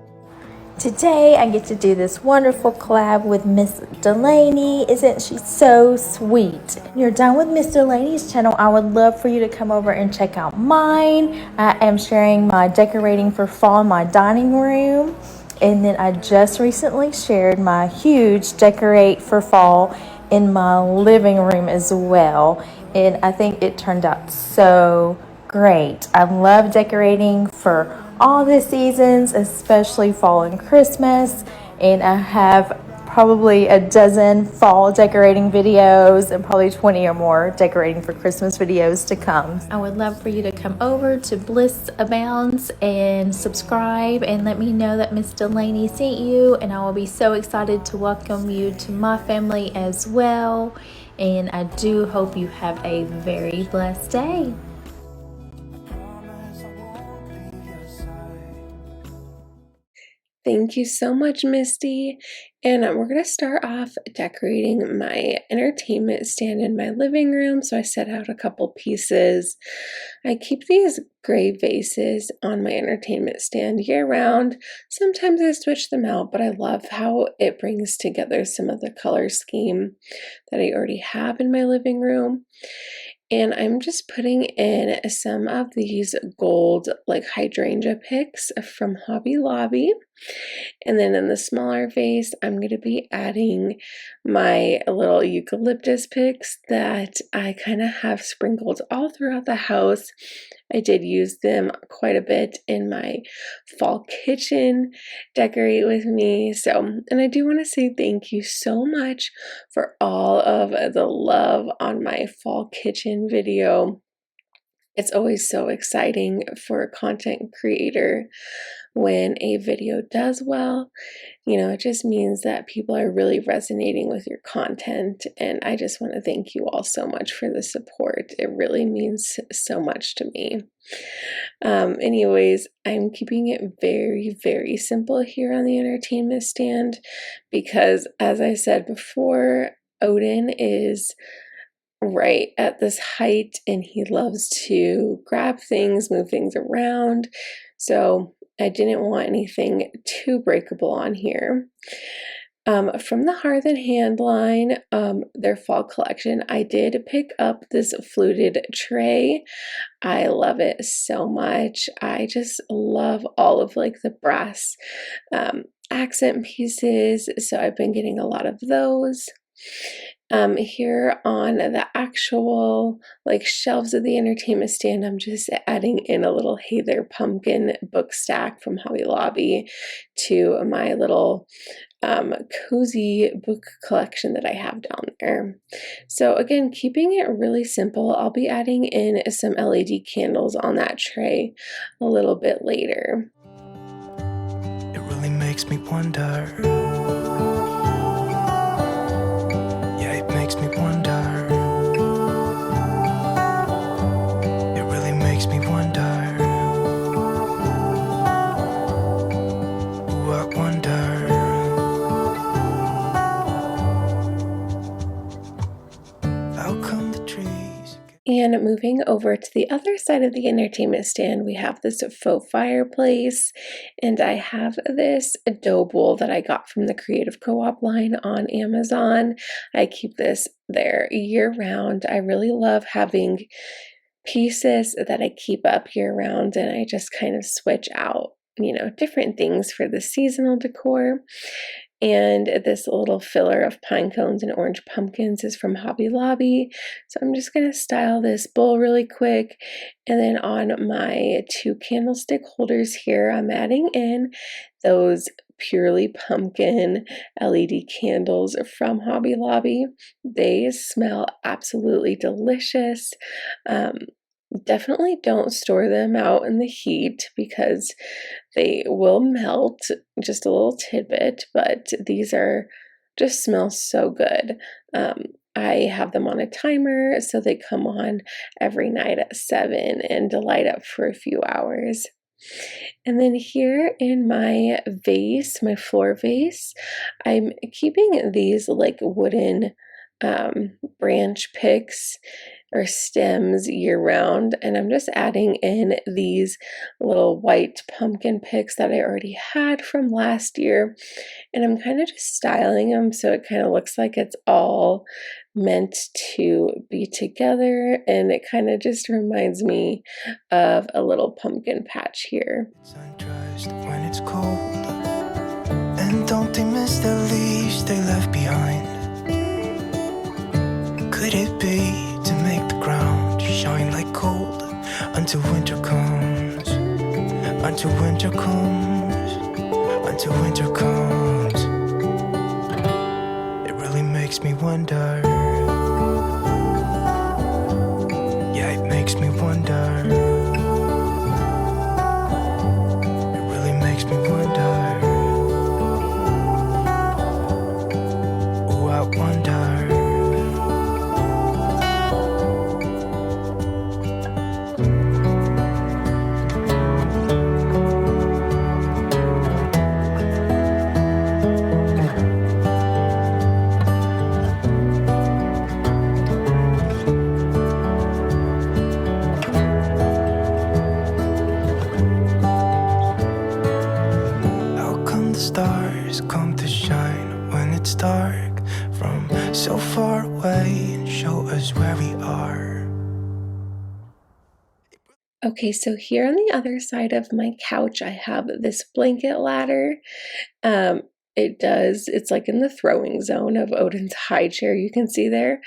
Today I get to do this wonderful collab with Miss Delaney. Isn't she so sweet? When you're done with Miss Delaney's channel, I would love for you to come over and check out mine. I am sharing my decorating for fall in my dining room. And then I just recently shared my huge decorate for fall in my living room as well. And I think it turned out so great. I love decorating for all the seasons, especially fall and Christmas. And I have probably a dozen fall decorating videos and probably 20 or more decorating for Christmas videos to come. I would love for you to come over to Bliss Abounds and subscribe and let me know that Miss Delaney sent you, and I will be so excited to welcome you to my family as well. And I do hope you have a very blessed day. Thank you so much, Misty. And we're going to start off decorating my entertainment stand in my living room. So I set out a couple pieces. I keep these gray vases on my entertainment stand year round. Sometimes I switch them out, but I love how it brings together some of the color scheme that I already have in my living room. And I'm just putting in some of these gold like hydrangea picks from Hobby Lobby. And then in the smaller vase, I'm going to be adding my little eucalyptus picks that I kind of have sprinkled all throughout the house. I did use them quite a bit in my fall kitchen decorate with me. And I do want to say thank you so much for all of the love on my fall kitchen video. It's always so exciting for a content creator when a video does well. You know, it just means that people are really resonating with your content, and I just want to thank you all so much for the support. It really means so much to me. Anyways, I'm keeping it very simple here on the entertainment stand because, as I said before, Odin is right at this height and he loves to grab things, move things around. So I didn't want anything too breakable on here. From the Hearth and Hand line, their fall collection, I did pick up this fluted tray. I love it so much. I just love all of like the brass accent pieces. So I've been getting a lot of those. Here on the actual like shelves of the entertainment stand, I'm just adding in a little Hey There Pumpkin book stack from Hobby Lobby to my little cozy book collection that I have down there. So again, keeping it really simple, I'll be adding in some LED candles on that tray a little bit later. It really makes me wonder. Makes me wonder. It really makes me wonder. Ooh, I wonder. How come the trees? And moving over to the other side of the entertainment stand, we have this faux fireplace, and I have this dough bowl that I got from the Creative Co-op line on Amazon. I keep this there year round. I really love having pieces that I keep up year round, and I just kind of switch out, you know, different things for the seasonal decor. And this little filler of pine cones and orange pumpkins is from Hobby Lobby. So I'm just going to style this bowl really quick. And then on my 2 candlestick holders here, I'm adding in those purely pumpkin LED candles from Hobby Lobby. They smell absolutely delicious. Definitely don't store them out in the heat because they will melt. Just a little tidbit, but these are just smell so good. I have them on a timer, so they come on every night at 7 and light up for a few hours. And then here in my vase, my floor vase, I'm keeping these like wooden branch picks or stems year round, and I'm just adding in these little white pumpkin picks that I already had from last year, and I'm kind of just styling them so it kind of looks like it's all meant to be together, and it kind of just reminds me of a little pumpkin patch here. Undressed when it's cold, and don't they miss the leaves they left behind? Could it be to make the ground shine like gold until winter comes? Until winter comes, until winter comes. It really makes me wonder. Yeah, it makes me wonder. It really makes me wonder. Oh, I wonder. Stars come to shine when it's dark from so far away and show us where we are. Okay, so here on the other side of my couch, I have this blanket ladder. It's like in the throwing zone of Odin's high chair, you can see there.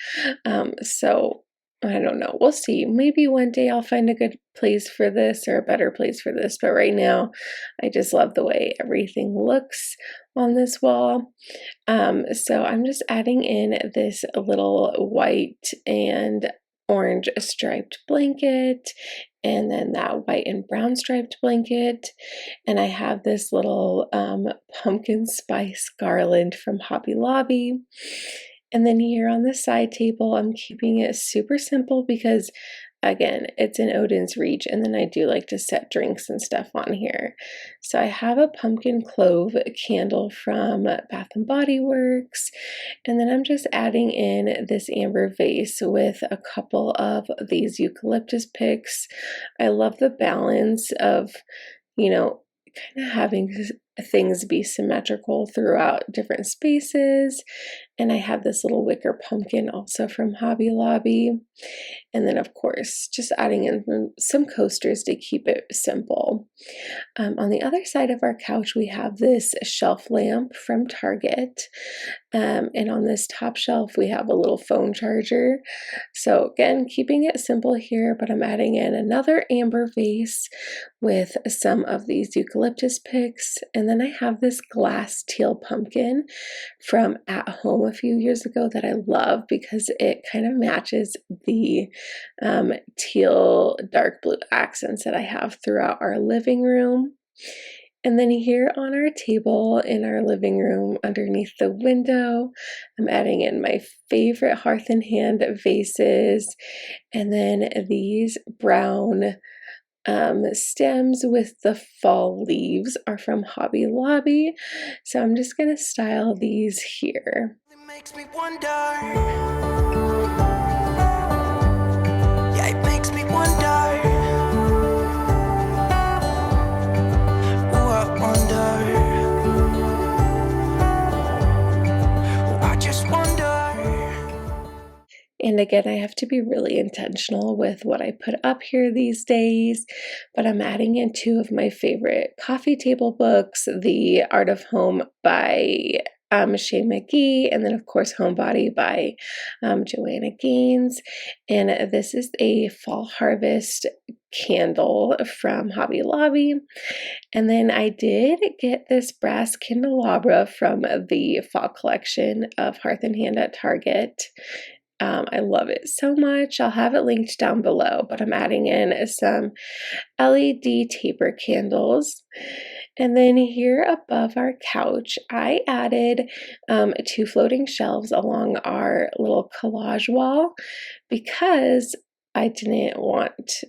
So I don't know, we'll see. Maybe one day I'll find a good place for this or a better place for this, but right now I just love the way everything looks on this wall. So I'm just adding in this little white and orange striped blanket, and then that white and brown striped blanket, and I have this little pumpkin spice garland from Hobby Lobby. And then here on the side table, I'm keeping it super simple because, again, it's in Odin's reach, and then I do like to set drinks and stuff on here. So I have a pumpkin clove candle from Bath & Body Works, and then I'm just adding in this amber vase with a couple of these eucalyptus picks. I love the balance of, kind of having things be symmetrical throughout different spaces. And I have this little wicker pumpkin also from Hobby Lobby. And then, of course, just adding in some coasters to keep it simple. On the other side of our couch, we have this shelf lamp from Target. And on this top shelf, we have a little phone charger. So again, keeping it simple here, but I'm adding in another amber vase with some of these eucalyptus picks. And then I have this glass teal pumpkin from At Home a few years ago that I love because it kind of matches the teal dark blue accents that I have throughout our living room. And then here on our table in our living room underneath the window, I'm adding in my favorite Hearth and Hand vases, and then these brown stems with the fall leaves are from Hobby Lobby. So I'm just going to style these here. It makes me wonder. Yeah, it makes me wonder. And again, I have to be really intentional with what I put up here these days, but I'm adding in two of my favorite coffee table books, The Art of Home by Shay McGee, and then of course Homebody by Joanna Gaines. And this is a fall harvest candle from Hobby Lobby. And then I did get this brass candelabra from the fall collection of Hearth and Hand at Target. I love it so much. I'll have it linked down below, but I'm adding in some LED taper candles. And then here above our couch, I added 2 floating shelves along our little collage wall because I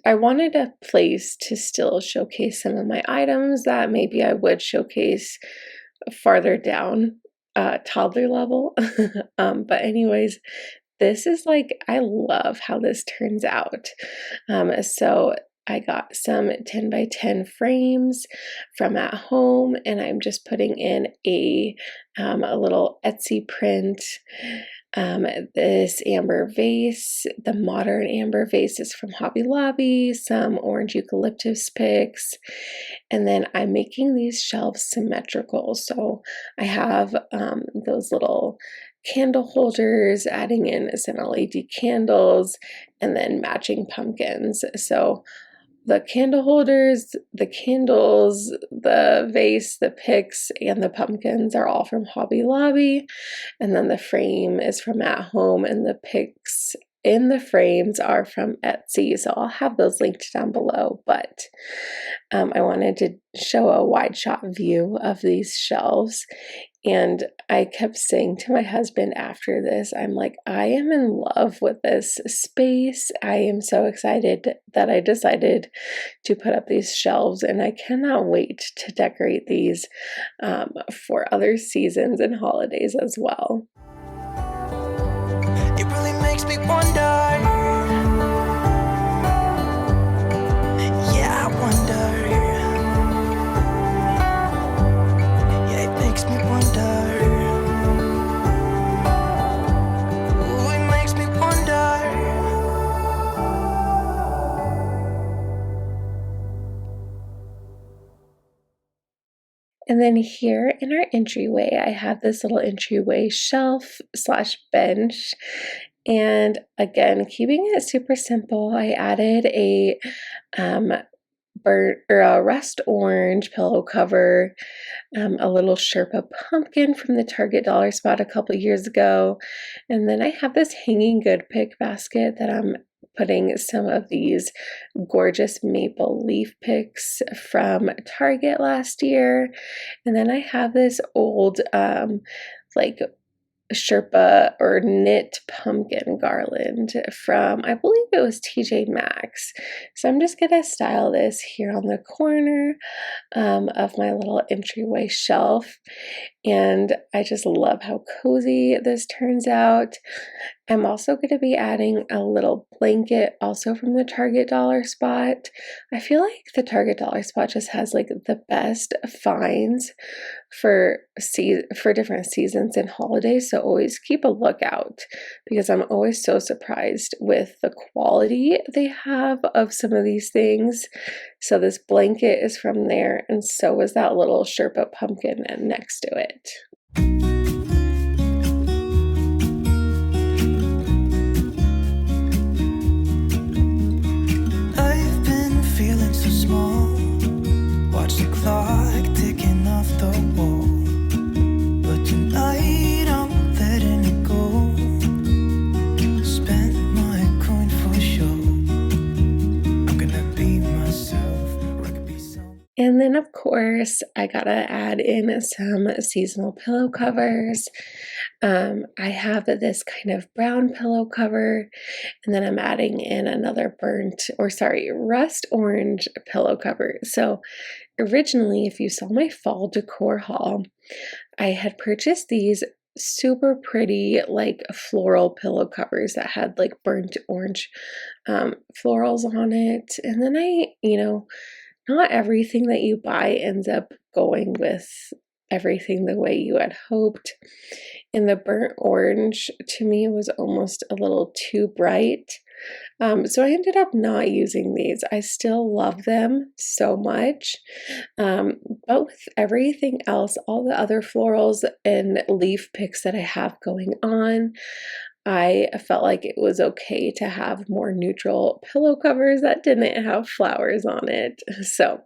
wanted a place to still showcase some of my items that maybe I would showcase farther down toddler level. But anyways, this is like, I love how this turns out. So I got some 10 by 10 frames from at home, and I'm just putting in a little Etsy print. This amber vase, the modern amber vase, is from Hobby Lobby, some orange eucalyptus picks, and then I'm making these shelves symmetrical. So I have those little candle holders, adding in some LED candles, and then matching pumpkins. So the candle holders, the candles, the vase, the picks, and the pumpkins are all from Hobby Lobby. And then the frame is from At Home, and the picks in the frames are from Etsy. So I'll have those linked down below. But I wanted to show a wide shot view of these shelves. And I kept saying to my husband after this, I'm like, I am in love with this space. I am so excited that I decided to put up these shelves, and I cannot wait to decorate these for other seasons and holidays as well. It really makes me wonder. Yeah, I wonder. Yeah, it makes me wonder. Ooh, it makes me wonder. And then here in our entryway, I have this little entryway shelf slash bench. And again, keeping it super simple, I added a rust orange pillow cover, a little Sherpa pumpkin from the Target dollar spot a couple years ago. And then I have this hanging good pick basket that I'm putting some of these gorgeous maple leaf picks from Target last year. And then I have this old like Sherpa or knit pumpkin garland from, I believe it was TJ Maxx. So I'm just gonna style this here on the corner of my little entryway shelf, and I just love how cozy this turns out. I'm also going to be adding a little blanket also from the Target dollar spot. I feel like the Target dollar spot just has like the best finds for different seasons and holidays, so always keep a lookout because I'm always so surprised with the quality they have of some of these things. So this blanket is from there, and so is that little Sherpa pumpkin next to it. I've been feeling so small. Watch the clock ticking off the wall. But tonight I'm letting it go. Spend my coin for sure. I'm gonna be myself, or I could be some. And then of course I gotta add in some seasonal pillow covers. I have this kind of brown pillow cover, and then I'm adding in another rust orange pillow cover. So originally, if you saw my fall decor haul, I had purchased these super pretty like floral pillow covers that had like burnt orange florals on it. And then not everything that you buy ends up going with everything the way you had hoped. And the burnt orange to me was almost a little too bright. So I ended up not using these. I still love them so much. But with everything else, all the other florals and leaf picks that I have going on, I felt like it was okay to have more neutral pillow covers that didn't have flowers on it. So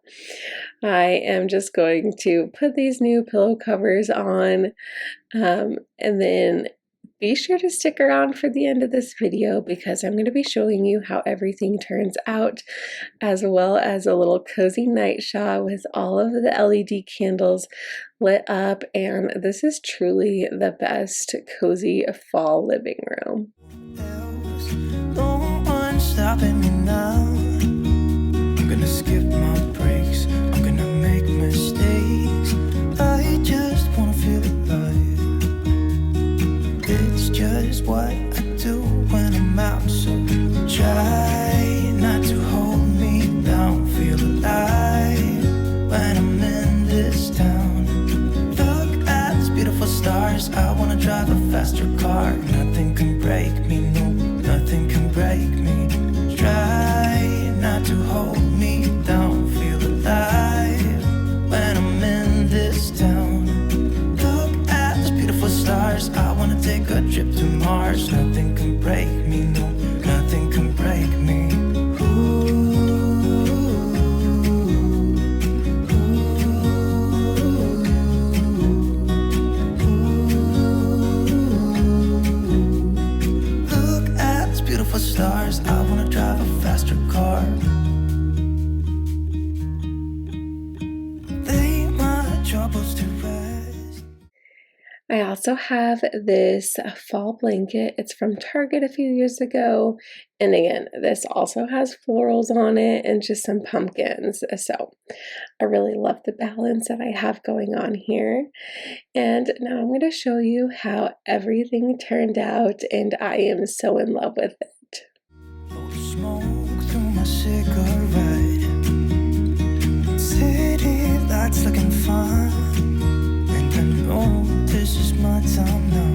I am just going to put these new pillow covers on, and then be sure to stick around for the end of this video because I'm going to be showing you how everything turns out, as well as a little cozy night shot with all of the LED candles lit up, and this is truly the best cozy fall living room. No one's stopping me now. I'm gonna skip my breaks, I'm gonna make mistakes. I just wanna feel alive. It's just what I do when I'm out, so try not to hold me down. Feel alive when I'm in this town. Look at these beautiful stars, I wanna drive a faster car. Nothing can break me, no, nothing can break me. Try not to hold me down. Feel alive when I'm in this town. Look at these beautiful stars, I wanna take a trip to Mars. Nothing can break me, no, nothing can break me. Look at these beautiful stars, I wanna drive a faster car. Lay my troubles to rest. I also have this fall blanket. It's from Target a few years ago. And again, this also has florals on it and just some pumpkins. So I really love the balance that I have going on here. And now I'm going to show you how everything turned out, and I am so in love with it. Blow the smoke through my cigarette. City lights looking fun, and I know this is my time now.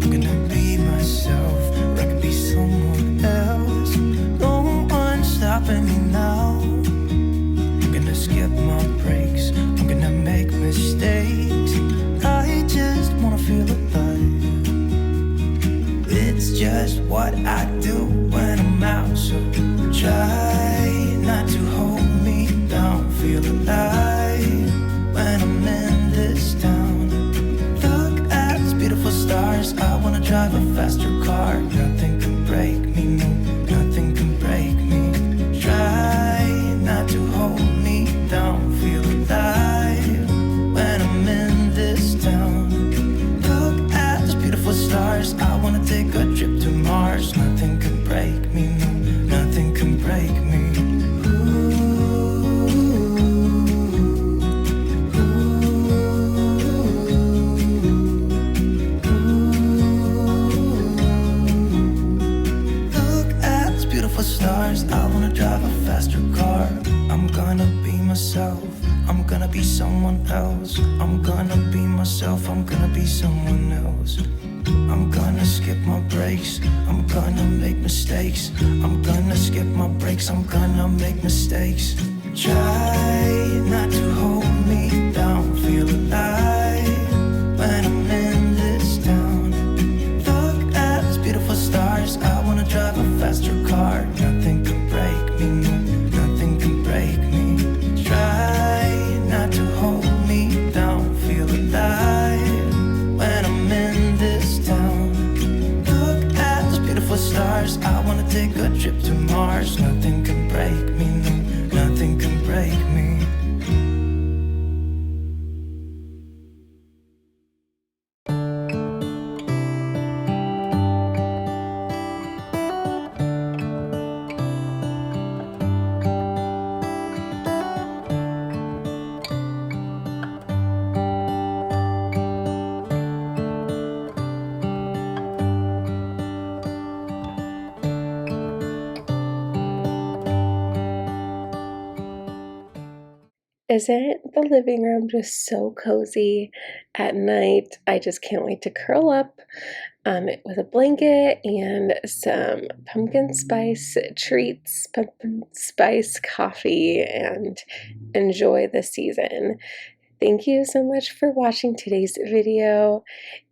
I'm gonna be myself, or I can be someone else. No one's stopping me now. I'm gonna skip my breaks, I'm gonna make mistakes. I just wanna feel alive. It's just what I do when I'm out, so try not to hold me down. Feel alive when I'm in this town. Look at these beautiful stars, I wanna drive a faster car. Nothing can break me, no, nothing can break me. Try not to hold me down. Feel alive when I'm in this town. Look at these beautiful stars, I wanna take a trip to Mars. Nothing can break me, no, nothing can break me. Look at these beautiful stars, I wanna drive a faster car. I'm gonna be myself, I'm gonna be someone else. I'm gonna be myself, I'm gonna be someone else. I'm gonna skip my breaks, I'm gonna make mistakes. I'm gonna skip my breaks, I'm gonna make mistakes. Try not to hold me down. Feel alive when I'm in this town. Look at these beautiful stars, I wanna drive a faster car. Nothing can break me, no, nothing can break me. Try not to hold me down. Feel alive when I'm in this town. Look at those beautiful stars, I wanna take a trip to Mars. Nothing can break me, no, nothing can break me. Isn't the living room just so cozy at night? I just can't wait to curl up with a blanket and some pumpkin spice treats, pumpkin spice coffee, and enjoy the season. Thank you so much for watching today's video.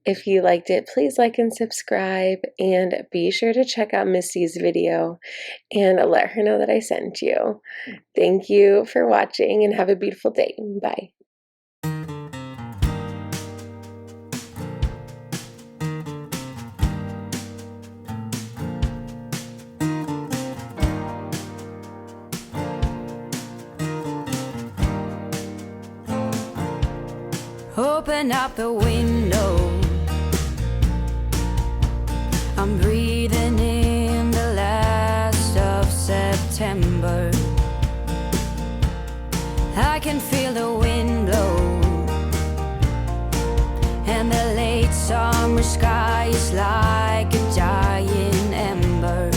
If you liked it, please like and subscribe, and be sure to check out Misty's video and let her know that I sent you. Thank you for watching and have a beautiful day. Bye. open up the window. I'm breathing in the last of September. I can feel the wind blow, and the late summer sky is like a giant ember.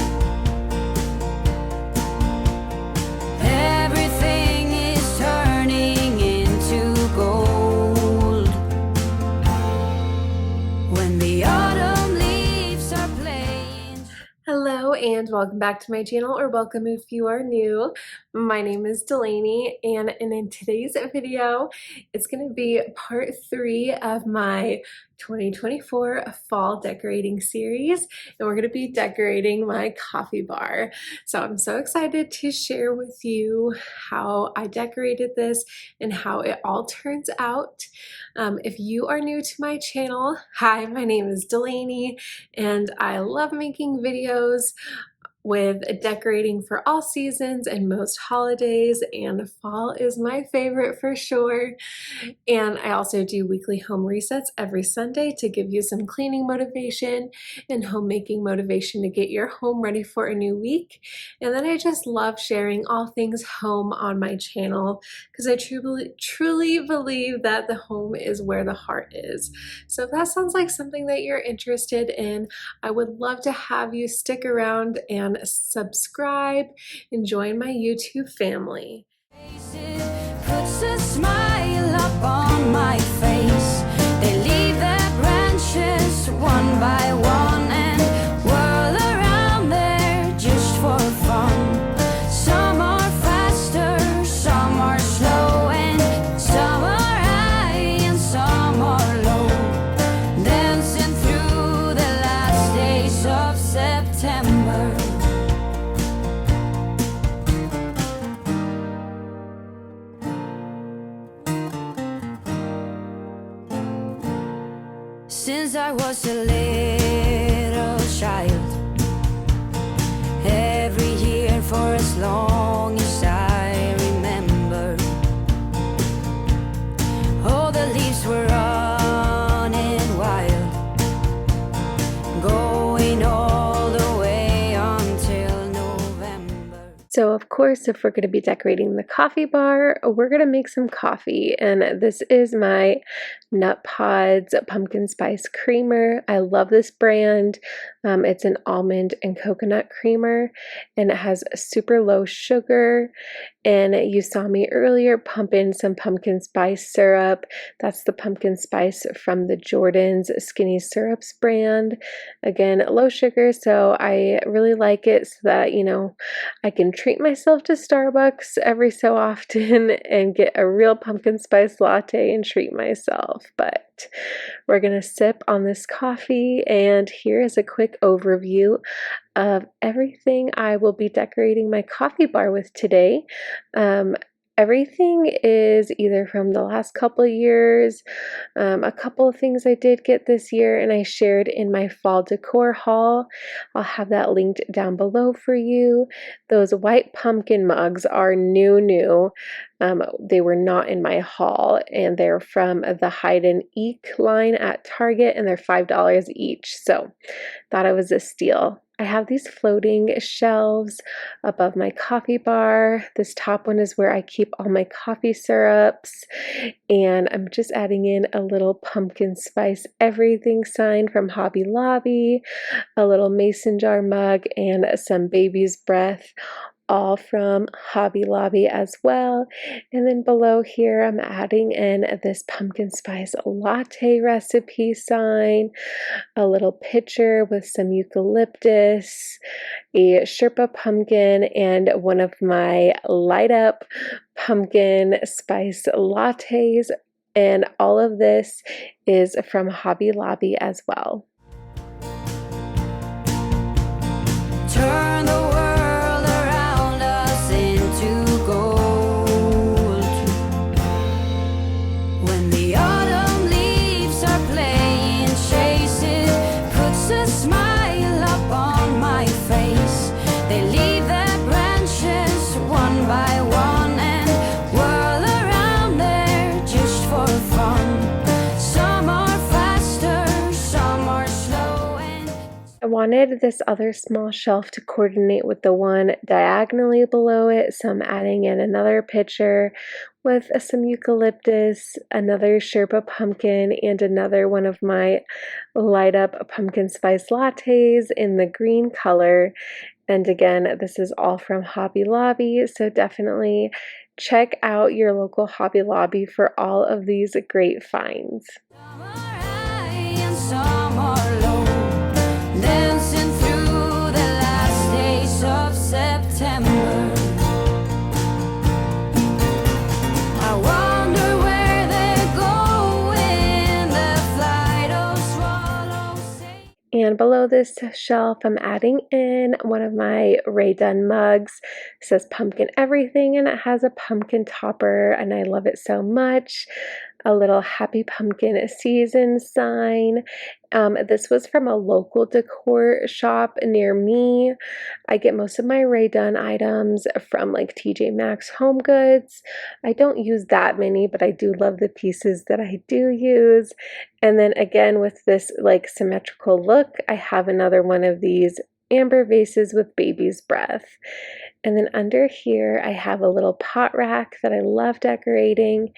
Everything is turning into gold when the autumn leaves are playing. Hello and welcome back to my channel, or welcome if you are new. My name is Delaney, and in today's video, it's going to be part 3 of my 2024 fall decorating series, and we're going to be decorating my coffee bar. So I'm so excited to share with you how I decorated this and how it all turns out. If you are new to my channel, hi, my name is Delaney, and I love making videos with decorating for all seasons and most holidays, and fall is my favorite for sure. And I also do weekly home resets every Sunday to give you some cleaning motivation and homemaking motivation to get your home ready for a new week. And then I just love sharing all things home on my channel because I truly believe that the home is where the heart is. So if that sounds like something that you're interested in, I would love to have you stick around and subscribe and join my YouTube family. Puts a smile up on my face. They leave their branches one by one and whirl around there just for fun. Some are faster, some are slow, and some are high and some are low, dancing through the last days of September. Since I was a little child, every year for as long as I remember, all the leaves were running wild, going all the way until November. So of course, if we're going to be decorating the coffee bar, we're going to make some coffee, and this is my Nut Pods pumpkin spice creamer. I love this brand. It's an almond and coconut creamer, and it has super low sugar. And you saw me earlier pump in some pumpkin spice syrup. That's the pumpkin spice from the Jordan's Skinny Syrups brand. Again, low sugar, so I really like it so that, you know, I can treat myself to Starbucks every so often and get a real pumpkin spice latte and treat myself. But we're gonna sip on this coffee, and here is a quick overview of everything I will be decorating my coffee bar with today. Everything is either from the last couple of years, a couple of things I did get this year and I shared in my fall decor haul. I'll have that linked down below for you. Those white pumpkin mugs are new. They were not in my haul, and they're from the Hide and Eek line at Target, and they're $5 each, so thought it was a steal. I have these floating shelves above my coffee bar. This top one is where I keep all my coffee syrups, and I'm just adding in a little pumpkin spice everything sign from Hobby Lobby, a little mason jar mug, and some baby's breath, all from Hobby Lobby as well. And then below here, I'm adding in this pumpkin spice latte recipe sign, a little pitcher with some eucalyptus, a Sherpa pumpkin, and one of my light up pumpkin spice lattes. And all of this is from Hobby Lobby as well. Turn the world around us into gold when the autumn leaves are playing chase. It puts a smile up on my face. They leave their branches one by one and whirl around there just for fun. wanted this other small shelf to coordinate with the one diagonally below it, so I'm adding in another pitcher with some eucalyptus, another Sherpa pumpkin, and another one of my light up pumpkin spice lattes in the green color. And again, this is all from Hobby Lobby, so definitely check out your local Hobby Lobby for all of these great finds. Some are high and some are low, dancing through the last days of September. I wonder where they're going, the flight of swallows say. And below this shelf, I'm adding in one of my Rae Dunn mugs. It says pumpkin everything, and it has a pumpkin topper, and I love it so much. A little happy pumpkin season sign. This was from a local decor shop near me. I get most of my Rae Dunn items from like TJ Maxx Home Goods. I don't use that many, but I do love the pieces that I do use. And then again, with this like symmetrical look, I have another one of these amber vases with baby's breath. And then under here, I have a little pot rack that I love decorating.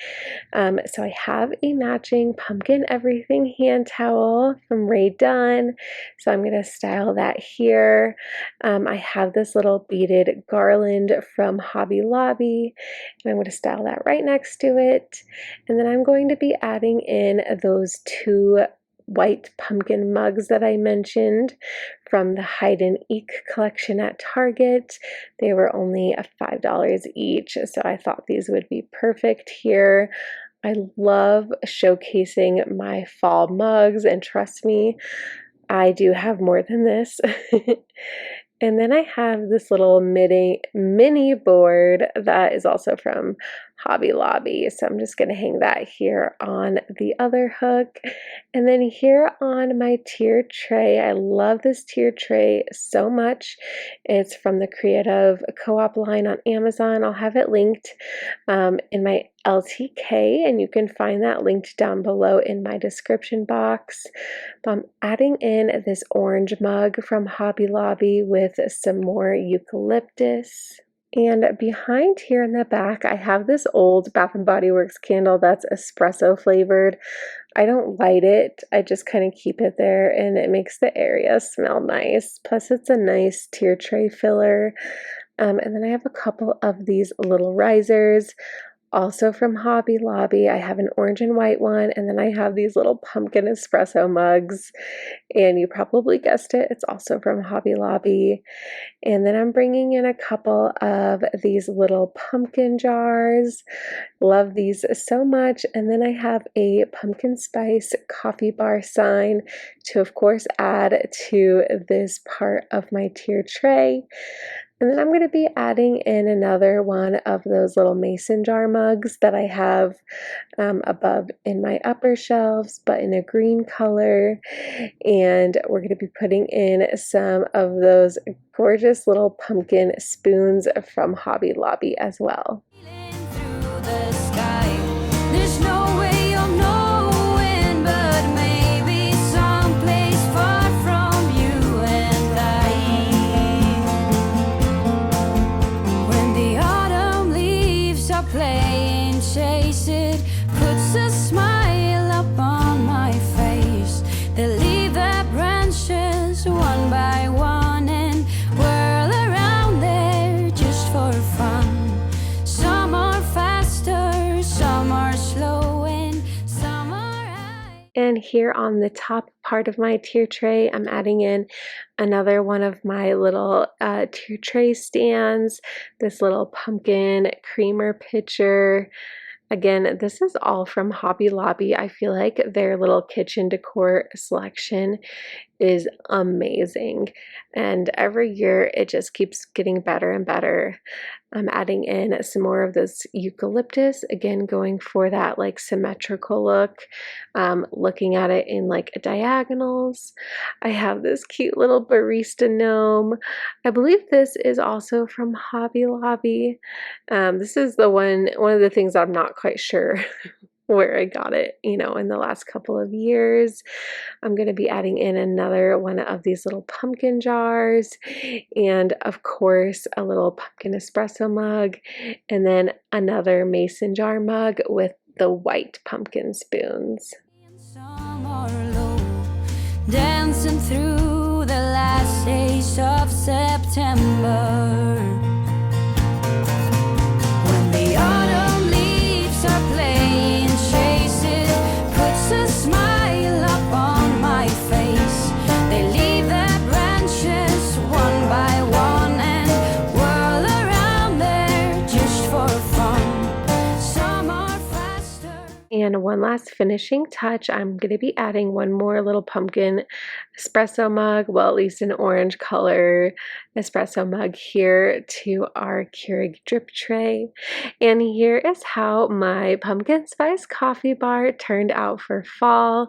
So I have a matching pumpkin everything hand towel from Rae Dunn. So I'm going to style that here. I have this little beaded garland from Hobby Lobby, and I'm going to style that right next to it. And then I'm going to be adding in those two white pumpkin mugs that I mentioned from the Hide and Eek collection at Target. They were only $5 each, so I thought these would be perfect here. I love showcasing my fall mugs, and trust me, I do have more than this. And then I have this little mini board that is also from Hobby Lobby. So I'm just going to hang that here on the other hook. And then here on my tiered tray, I love this tiered tray so much. It's from the Creative Co-op line on Amazon. I'll have it linked in my LTK, and you can find that linked down below in my description box. I'm adding in this orange mug from Hobby Lobby with some more eucalyptus. And behind here in the back, I have this old Bath & Body Works candle that's espresso flavored. I don't light it, I just kind of keep it there, and it makes the area smell nice. Plus it's a nice tier tray filler. And then I have a couple of these little risers, also from Hobby Lobby. I have an orange and white one, and then I have these little pumpkin espresso mugs, and you probably guessed it, it's also from Hobby Lobby. And then I'm bringing in a couple of these little pumpkin jars. Love these so much. And then I have a pumpkin spice coffee bar sign to, of course, add to this part of my tier tray. And then I'm going to be adding in another one of those little mason jar mugs that I have above in my upper shelves, but in a green color. And we're going to be putting in some of those gorgeous little pumpkin spoons from Hobby Lobby as well. Through the sky, there's no way of knowing, but maybe someplace far from you and I. When the autumn leaves are playing chase, it puts a smile up on my face. They leave their branches one by one and whirl around there just for fun. Some are faster, some are slow, and some are high. And here on the top part of my tier tray, I'm adding in another one of my little tier tray stands, this little pumpkin creamer pitcher. Again, this is all from Hobby Lobby. I feel like their little kitchen decor selection is amazing, and every year it just keeps getting better and better. I'm adding in some more of this eucalyptus, again going for that like symmetrical look, looking at it in like diagonals. I have this cute little barista gnome. I believe this is also from Hobby Lobby. This is the one of the things I'm not quite sure where I got it, you know, in the last couple of years. I'm going to be adding in another one of these little pumpkin jars, and of course a little pumpkin espresso mug, and then another mason jar mug with the white pumpkin spoons. Some are low, dancing through the last days of September. When the autumn leaves are playing chases, puts a smile up on my face. They leave their branches one by one and whirl around there just for fun. Some are faster. And one last finishing touch, I'm going to be adding one more little pumpkin espresso mug, well, at least an orange color espresso mug here to our Keurig drip tray. And here is how my pumpkin spice coffee bar turned out for fall.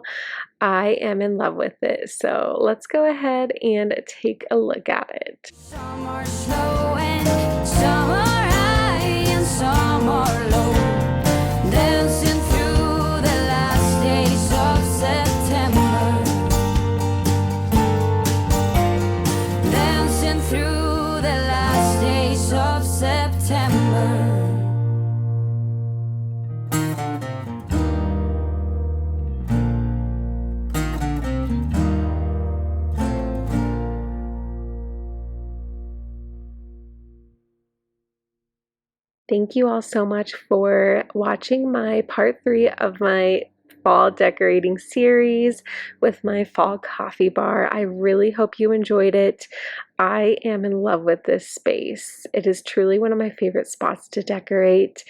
I am in love with it, so let's go ahead and take a look at it. Some are slow and some are high and some are low, dancing through the last days of September, dancing through the last days of September. Thank you all so much for watching my part 3 of my fall decorating series with my fall coffee bar. I really hope you enjoyed it. I am in love with this space. It is truly one of my favorite spots to decorate,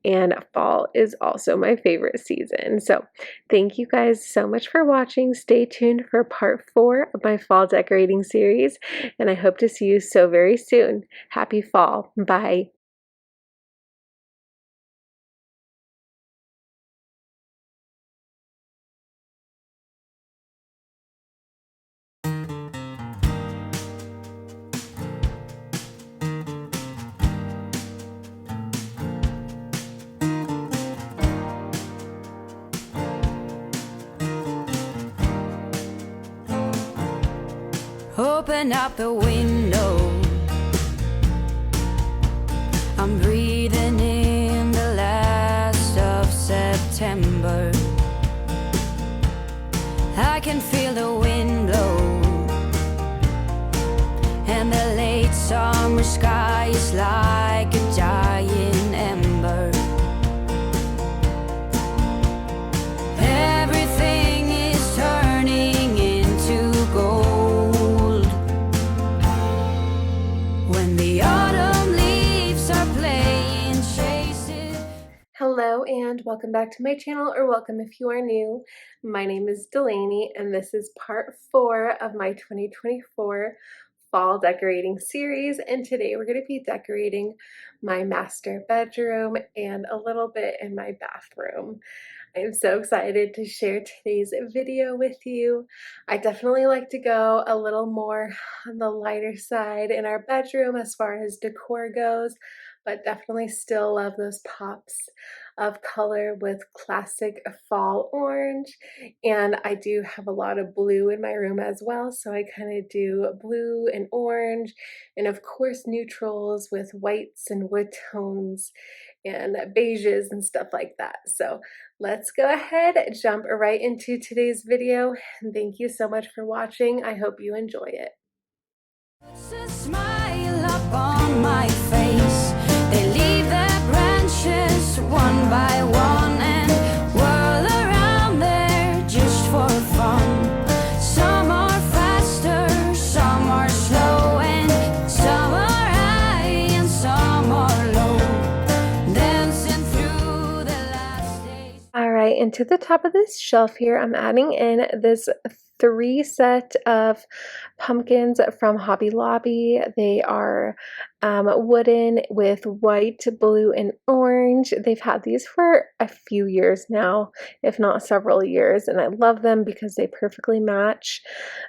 and fall is also my favorite season. So thank you guys so much for watching. Stay tuned for part 4 of my fall decorating series, and I hope to see you so very soon. Happy fall. Bye. Open up the window, I'm breathing in the last of September. I can feel the wind blow, and the late summer sky is like a giant ember. Everything is turning into gold when the autumn leaves are playing chases. Hello and welcome back to my channel, or welcome if you are new. My name is Delaney and this is part 4 of my 2024 fall decorating series, and today we're going to be decorating my master bedroom and a little bit in my bathroom. I am so excited to share today's video with you. I definitely like to go a little more on the lighter side in our bedroom as far as decor goes, but definitely still love those pops of color with classic fall orange. And I do have a lot of blue in my room as well, so I kind of do blue and orange, and of course neutrals with whites and wood tones and beiges and stuff like that. So let's go ahead, jump right into today's video, and thank you so much for watching. I hope you enjoy it. Puts a smile up on my face. They leave their branches one by one and whirl around there just for fun. Some are faster, some are slow, and some are high and some are low, dancing through the last days. All right, and to the top of this shelf here, I'm adding in this 3 set of pumpkins from Hobby Lobby. They are wooden with white, blue, and orange. They've had these for a few years now, if not several years, and I love them because they perfectly match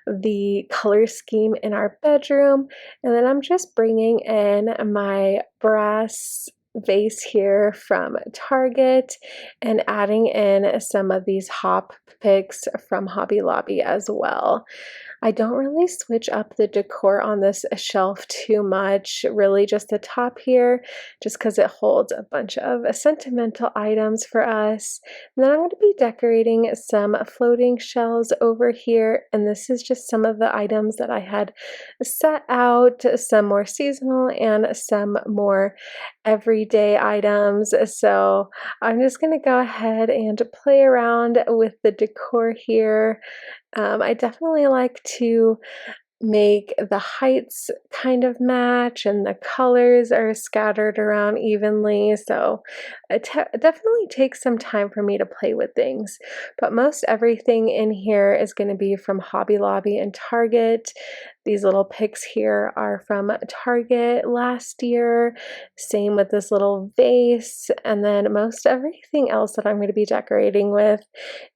the color scheme in our bedroom. And then I'm just bringing in my brass vase here from Target and adding in some of these hop picks from Hobby Lobby as well. I don't really switch up the decor on this shelf too much, really just the top here, just because it holds a bunch of sentimental items for us. And then I'm going to be decorating some floating shelves over here, and this is just some of the items that I had set out, some more seasonal and some more everyday items. So I'm just going to go ahead and play around with the decor here. I definitely like to make the heights kind of match and the colors are scattered around evenly, so it definitely takes some time for me to play with things, but most everything in here is going to be from Hobby Lobby and Target. These little picks here are from Target last year, same with this little vase, and then most everything else that I'm going to be decorating with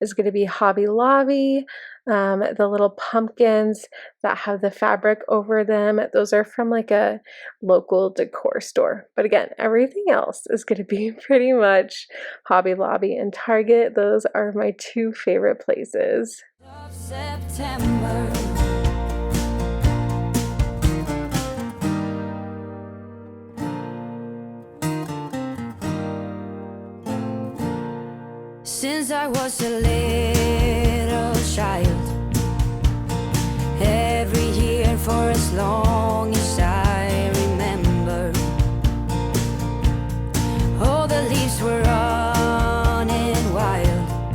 is going to be Hobby Lobby. The little pumpkins that have the fabric over them, those are from like a local decor store. But again, everything else is going to be pretty much Hobby Lobby and Target. Those are my two favorite places. September. Since I was a little child, every year for as long as I remember, all the leaves were running wild,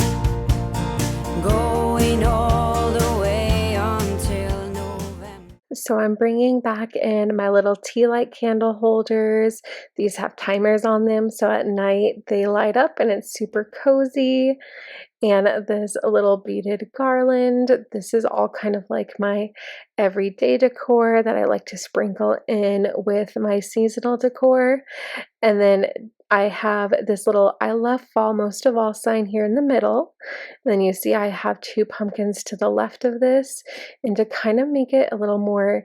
going all the way until November. So I'm bringing back in my little tea light candle holders. These have timers on them, so at night they light up and it's super cozy. And this little beaded garland. This is all kind of like my everyday decor that I like to sprinkle in with my seasonal decor. And then I have this little I love fall most of all sign here in the middle. And then you see I have two pumpkins to the left of this, and to kind of make it a little more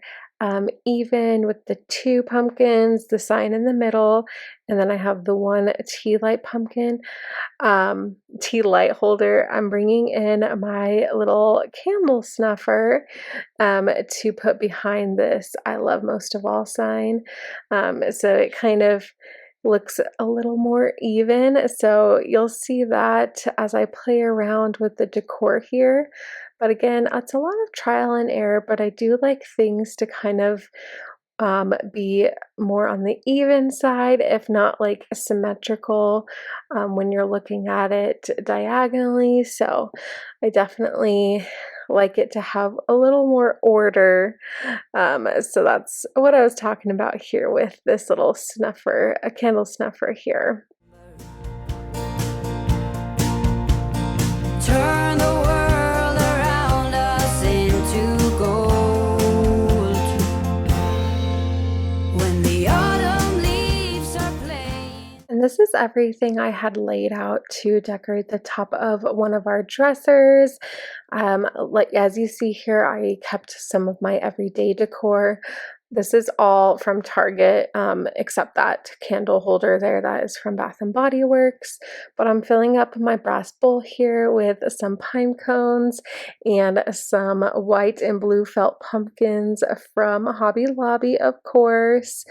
even with the two pumpkins, the sign in the middle, and then I have the one tea light pumpkin, tea light holder. I'm bringing in my little candle snuffer to put behind this I love most of all sign. So it kind of looks a little more even, so you'll see that as I play around with the decor here. But again, it's a lot of trial and error, but I do like things to kind of be more on the even side, if not like symmetrical when you're looking at it diagonally. So I definitely like it to have a little more order. So that's what I was talking about here with this little snuffer, a candle snuffer here. Turn the world around us into gold. When the autumn leaves are playing. And this is everything I had laid out to decorate the top of one of our dressers. Like as you see here, I kept some of my everyday decor. This is all from Target, except that candle holder there, that is from Bath & Body Works. But I'm filling up my brass bowl here with some pine cones and some white and blue felt pumpkins from Hobby Lobby, of course.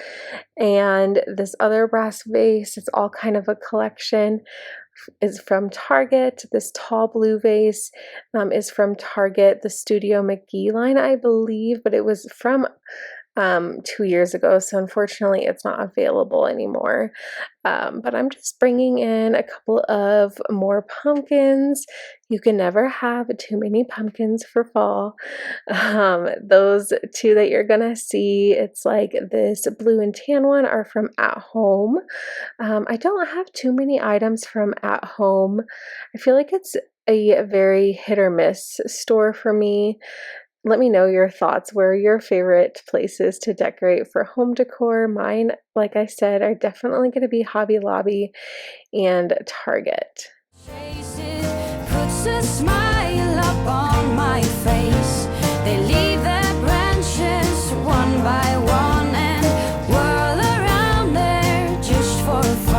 And this other brass vase, it's all kind of a collection, is from Target. This tall blue vase is from Target, the Studio McGee line, I believe, but it was from 2 years ago, so unfortunately it's not available anymore. But I'm just bringing in a couple of more pumpkins. You can never have too many pumpkins for fall. Those two that you're gonna see, it's like this blue and tan one, are from At Home. I don't have too many items from At Home. I feel like it's a very hit or miss store for me. Let me know your thoughts. Where are your favorite places to decorate for home decor? Mine, like I said, are definitely going to be Hobby Lobby and Target. Chase it, puts a smile up on my face. They leave their branches one by one and whirl around there just for fun.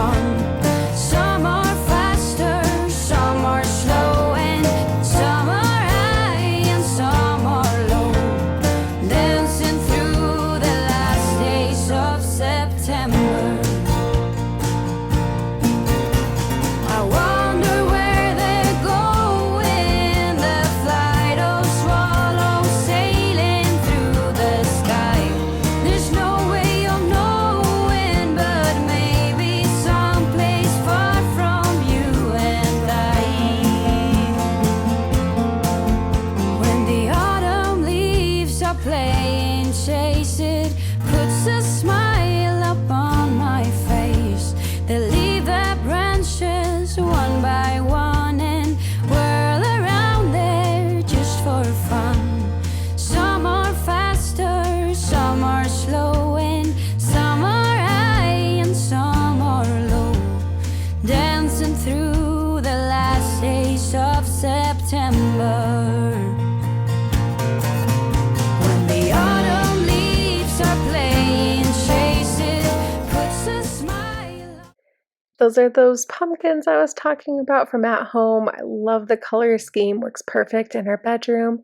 those are those pumpkins I was talking about from at home. I love the color scheme, works perfect in our bedroom.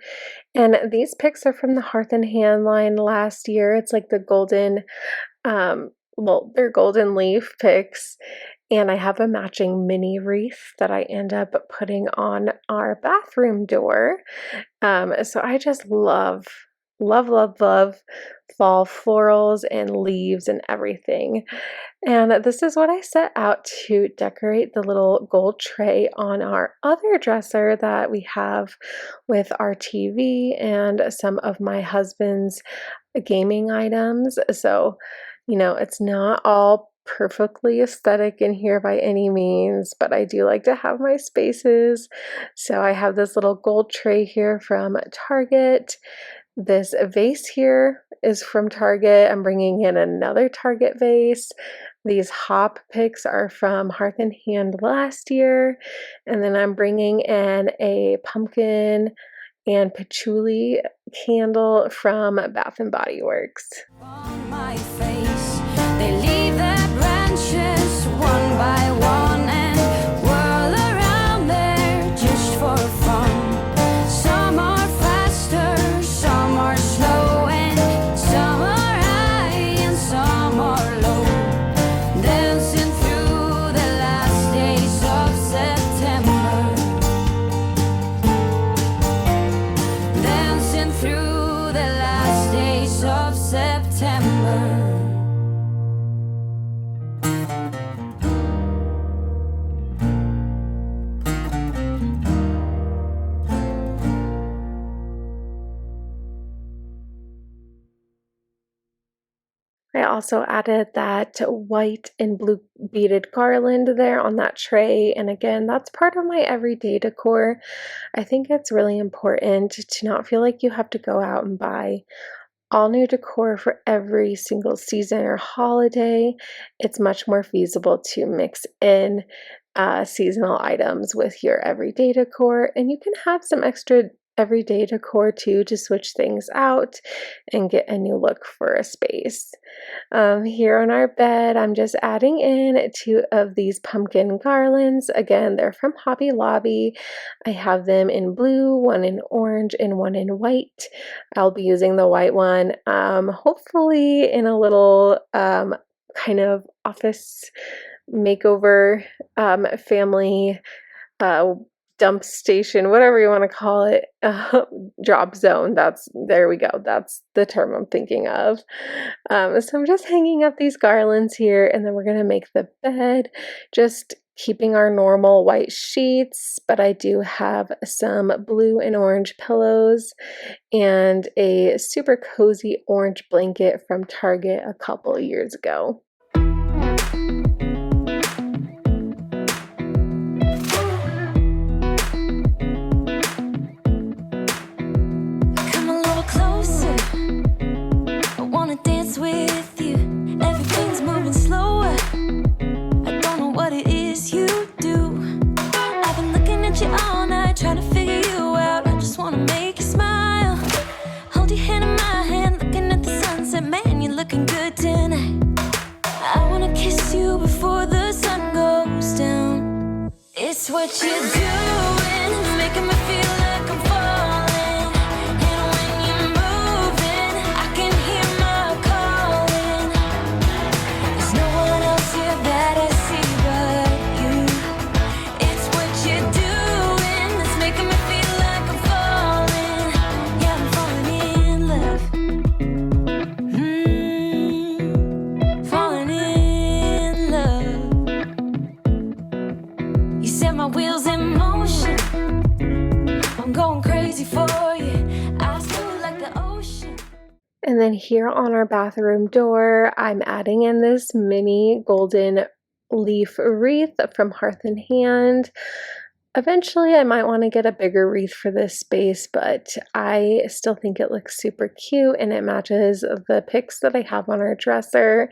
And these picks are from the Hearth and Hand line last year. It's like the golden, well, they're golden leaf picks. And I have a matching mini wreath that I end up putting on our bathroom door. So I just love fall florals and leaves and everything. And this is what I set out to decorate the little gold tray on our other dresser that we have with our TV and some of my husband's gaming items. So, it's not all perfectly aesthetic in here by any means, but I do like to have my spaces. So I have this little gold tray here from Target. This vase here is from Target. I'm bringing in another Target vase. These hop picks are from Hearth and Hand last year. And then I'm bringing in a pumpkin and patchouli candle from Bath and Body Works. On my face, they leave their branches one by one and whirl around there just for fun. Some are faster, some are slow, and some are high and some are low. Dancing through the last days of September. Dancing through the last days of September. I also added that white and blue beaded garland there on that tray. And again, that's part of my everyday decor. I think it's really important to not feel like you have to go out and buy all new decor for every single season or holiday. It's much more feasible to mix in seasonal items with your everyday decor, and you can have some extra everyday decor too to switch things out and get a new look for a space. Here on our bed, I'm just adding in 2 of these pumpkin garlands. Again, they're from Hobby Lobby. I have them in blue, one in orange, and one in white. I'll be using the white one, hopefully in a little kind of office makeover, family dump station, whatever you want to call it, drop zone. There we go. That's the term I'm thinking of. So I'm just hanging up these garlands here, and then we're going to make the bed, just keeping our normal white sheets, but I do have some blue and orange pillows and a super cozy orange blanket from Target a couple of years ago. Come a little closer. I wanna dance with you. Everything's moving slower. I don't know what it is you do. I've been looking at you all night, trying to figure you out. I just wanna make you smile. Hold your hand in my hand, looking at the sunset. Man, you're looking good tonight. I wanna kiss you before the sun goes down. It's what you're doing, making me feel like I'm falling. And when you're moving, I can hear my calling. There's no one else here that I see but you. It's what you're doing that's making me feel like I'm falling. Yeah, I'm falling in love. Falling in love. You set my wheels in motion. I'm going crazy for you. I feel like the ocean. And then here on our bathroom door, I'm adding in this mini golden leaf wreath from Hearth and Hand. Eventually, I might want to get a bigger wreath for this space, but I still think it looks super cute and it matches the pics that I have on our dresser.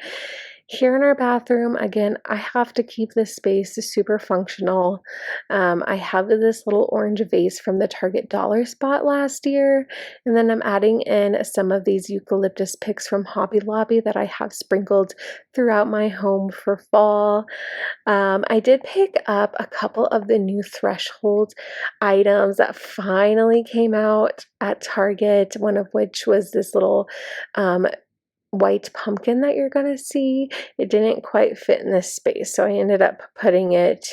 Here in our bathroom, again, I have to keep this space super functional. I have this little orange vase from the Target dollar spot last year, and then I'm adding in some of these eucalyptus picks from Hobby Lobby that I have sprinkled throughout my home for fall. I did pick up a couple of the new Threshold items that finally came out at Target, one of which was this little white pumpkin that you're going to see. It didn't quite fit in this space, so I ended up putting it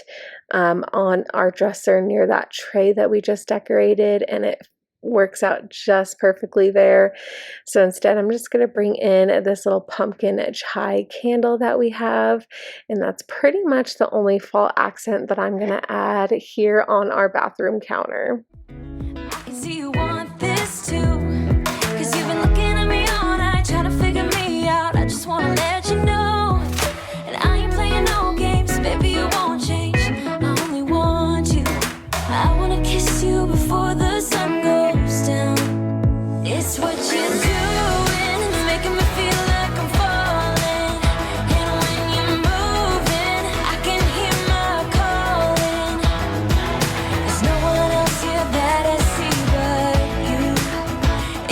on our dresser near that tray that we just decorated, and it works out just perfectly there. So instead, I'm just going to bring in this little pumpkin chai candle that we have, and that's pretty much the only fall accent that I'm going to add here on our bathroom counter. Do you want this too? 'Cause you've been looking at me all night, trying to figure me out. I just wanna let you know, and I ain't playing no games, baby, you won't change. I only want you. I wanna kiss you before the sun goes down. It's what you're doing, it's making me feel like I'm falling. And when you're moving, I can hear my calling. There's no one else here that I see but you.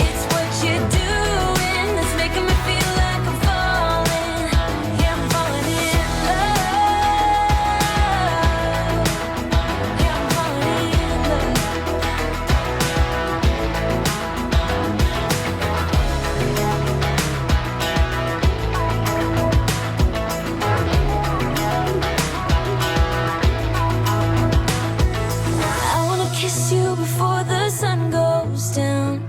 It's what you're doing that's making me feel like I'm falling. Yeah, I'm falling in love. Yeah, I'm falling in love. I wanna kiss you before the sun goes down.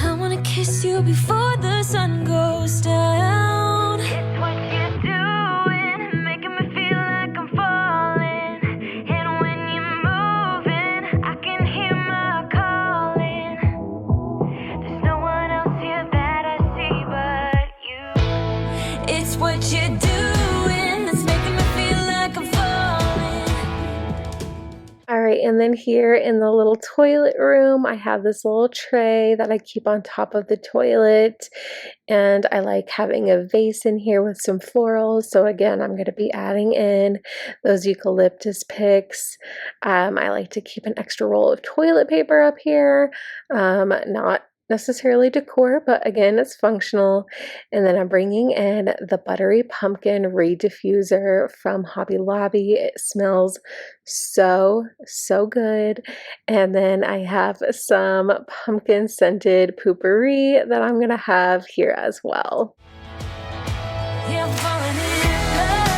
I wanna kiss you before the sun goes down. It's what you're doing, making me feel like I'm falling. And when you're moving, I can hear my calling. There's no one else here that I see but you. It's what you're doing that's making me feel like I'm falling. All right, and then here in the little toilet room, I have this little tray that I keep on top of the toilet, and I like having a vase in here with some florals. So again, I'm going to be adding in those eucalyptus picks. I like to keep an extra roll of toilet paper up here, not necessarily decor, but again, it's functional. And then I'm bringing in the buttery pumpkin reed diffuser from Hobby Lobby. It smells so good. And then I have some pumpkin scented poopery that I'm gonna have here as well. Yeah, I'm falling in love.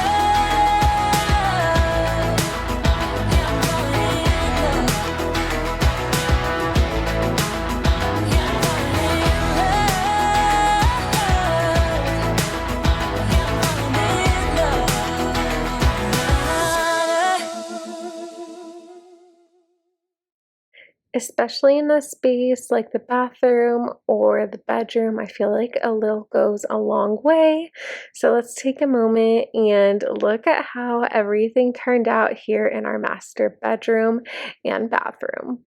Yeah, I'm falling in love. Yeah, I'm falling in love. Yeah, I'm falling in love. Especially in a space like the bathroom or the bedroom, I feel like a little goes a long way. So let's take a moment and look at how everything turned out here in our master bedroom and bathroom.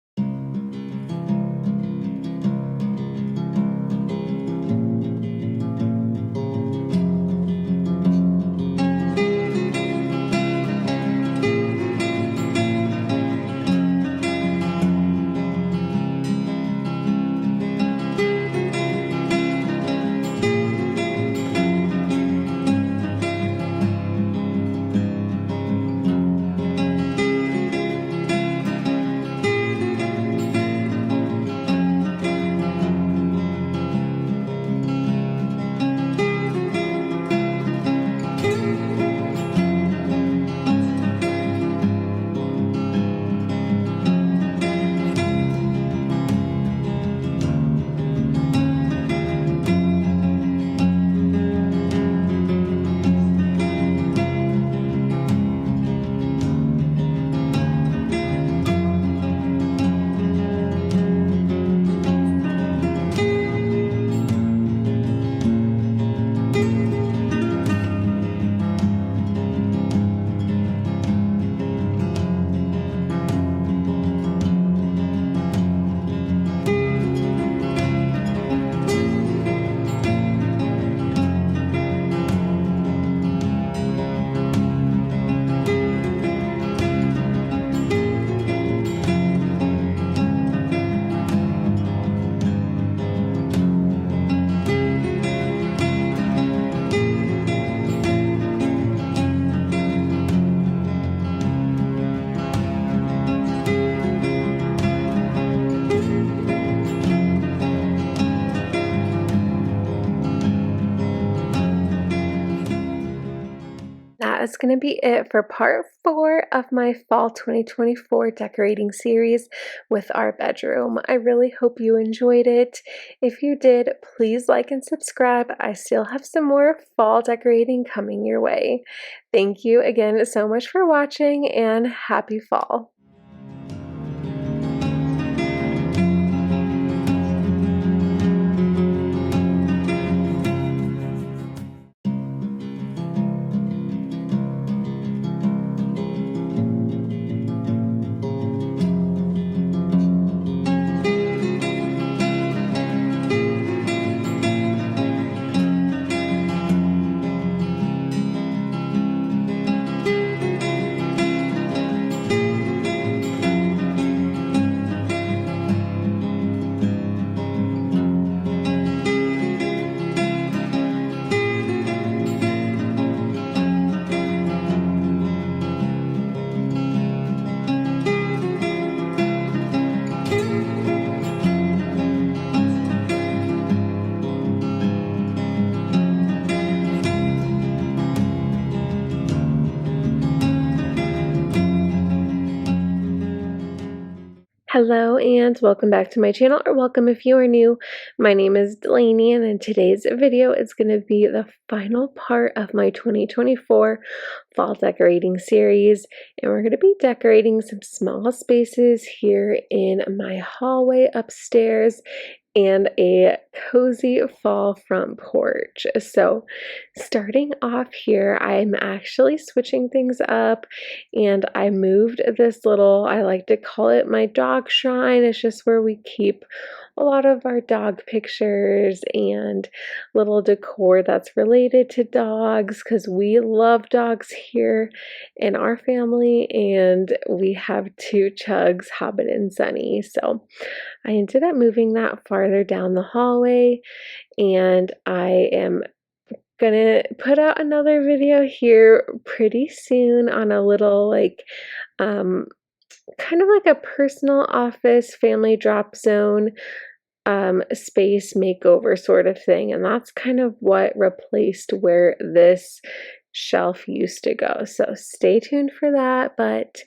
that is going to be it for part 4 of my fall 2024 decorating series with our bedroom. I really hope you enjoyed it. If you did, please like and subscribe. I still have some more fall decorating coming your way. Thank you again so much for watching, and happy fall. Hello and welcome back to my channel, or welcome if you are new. My name is Delaney, and in today's video is going to be the final part of my 2024 fall decorating series, and we're going to be decorating some small spaces here in my hallway upstairs and a cozy fall front porch. So starting off here, I'm actually switching things up, and I moved this little, I like to call it my dog shrine. It's just where we keep a lot of our dog pictures and little decor that's related to dogs, because we love dogs here in our family, and we have 2 Chugs, Hobbit and Sunny. So I ended up moving that farther down the hallway, and I am gonna put out another video here pretty soon on a little kind of like a personal office family drop zone space makeover sort of thing, and that's kind of what replaced where this shelf used to go. So stay tuned for that, but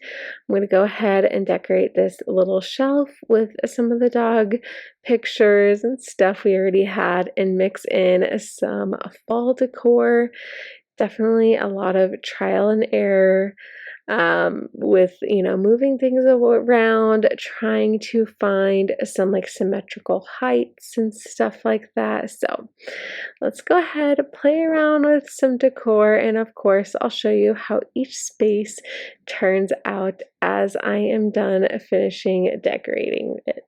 I'm going to go ahead and decorate this little shelf with some of the dog pictures and stuff we already had, and mix in some fall decor. Definitely a lot of trial and error with, moving things around, trying to find some symmetrical heights and stuff like that. So let's go ahead and play around with some decor, and of course I'll show you how each space turns out as I am done finishing decorating it.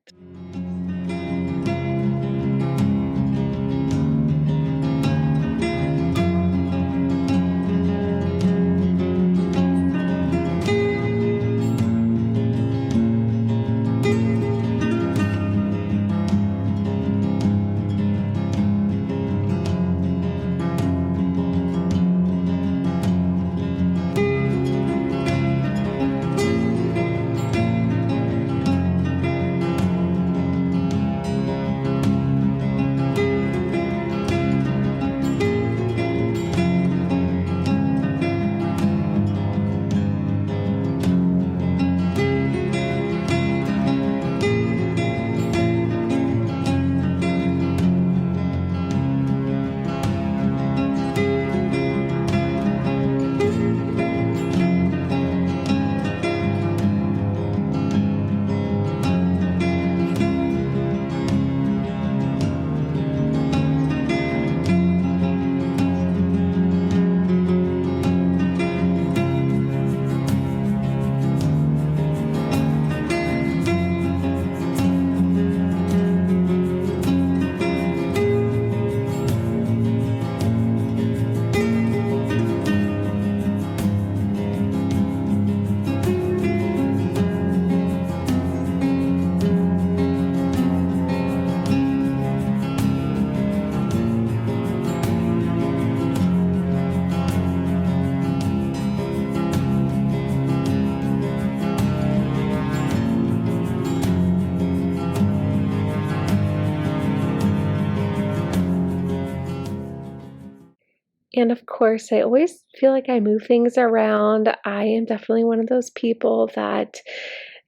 And of course, I always feel like I move things around. I am definitely one of those people that,